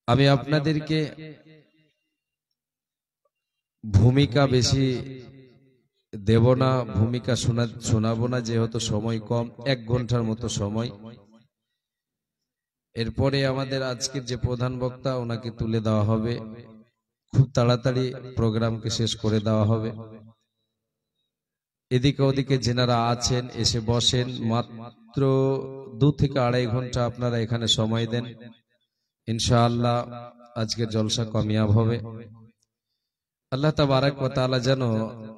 আমি আপনাদেরকে ভূমিকা বেশি দেব না, ভূমিকা শোনাবো না, যেহেতু সময় কম, 1 ঘন্টার মতো সময়। এরপরে আমাদের আজকের যে প্রধান বক্তা ওনাকে তুলে দেওয়া হবে, খুব তাড়াতাড়ি প্রোগ্রামকে শেষ করে দেওয়া হবে। এদিকে ওদিকে যেনারা আছেন এসে বসেন, মাত্র 2 থেকে 2.5 ঘন্টা আপনারা এখানে সময় দেন, ইনশাআল্লাহ আজকের জলসা কামিয়াব হবে। আল্লাহ তাবারক ওয়া তাআলা যেন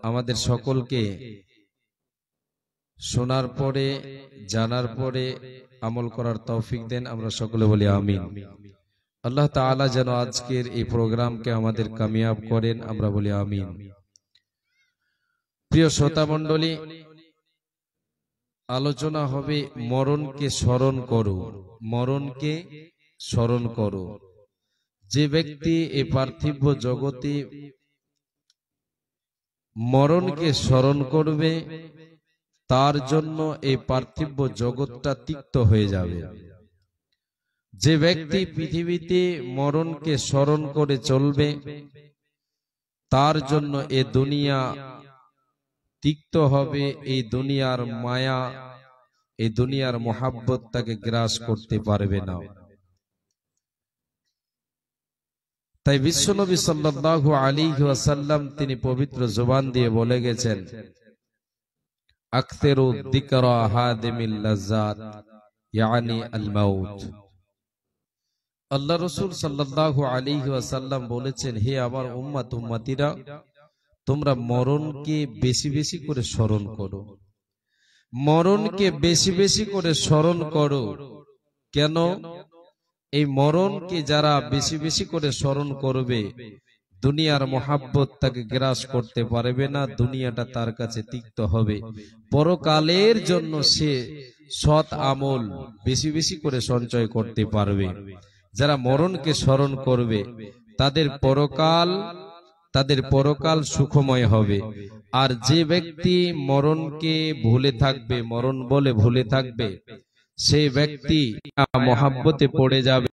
আমাদের সকলকে শোনার পরে, জানার পরে আমল করার তৌফিক দেন, আমরা সকলে বলি আমিন। আল্লাহ তাআলা যেন আজকের এই প্রোগ্রামকে আমাদের কামিয়াব করেন, আমরা বলি আমিন। প্রিয় শ্রোতা মণ্ডলী, আলোচনা হবে মরণকে স্মরণ করো, মরণকে স্মরণ করো। যে ব্যক্তি এই পার্থিব জগতে মরণকে স্মরণ করবে তার জন্য এই পার্থিব জগৎটা তিক্ত হয়ে যাবে। যে ব্যক্তি পৃথিবীতে মরণকে স্মরণ করে চলবে তার জন্য এ দুনিয়া তিক্ত হবে, এই দুনিয়ার মায়া, এই দুনিয়ার মোহাব্বত তাকে গ্রাস করতে পারবে না। তাই বিশ্বনবী সাল্লাল্লাহু আলাইহি ওয়াসাল্লাম তিনি পবিত্র জবান দিয়ে বলে গেছেন, আকসিরু যিকরা হাদিমিল লাজ্জাত ইয়ানি আল মাউত। আল্লাহ রাসূল সাল্লাল্লাহু আলাইহি ওয়াসাল্লাম বলেছেন, হে আমার উম্মত উম্মতিরা, তোমরা মরণকে বেশি বেশি করে স্মরণ করো, মরণকে বেশি বেশি করে স্মরণ করো। কেন? এই মরণকে যারা বেশি বেশি করে স্মরণ করবে দুনিয়ার মোহাব্বত তাকে গ্রাস করতে পারবে না, দুনিয়াটা তার কাছে তিক্ত হবে। পরকালের জন্য সে সৎ আমল বেশি বেশি করে সঞ্চয় করতে পারবে। যারা মরণকে স্মরণ করবে তাদের পরকাল সুখময় হবে। আর যে ব্যক্তি মরণকে ভুলে থাকবে, মরণ বলে ভুলে থাকবে, সেই ব্যক্তি মোহাব্বতে পড়ে যাবে,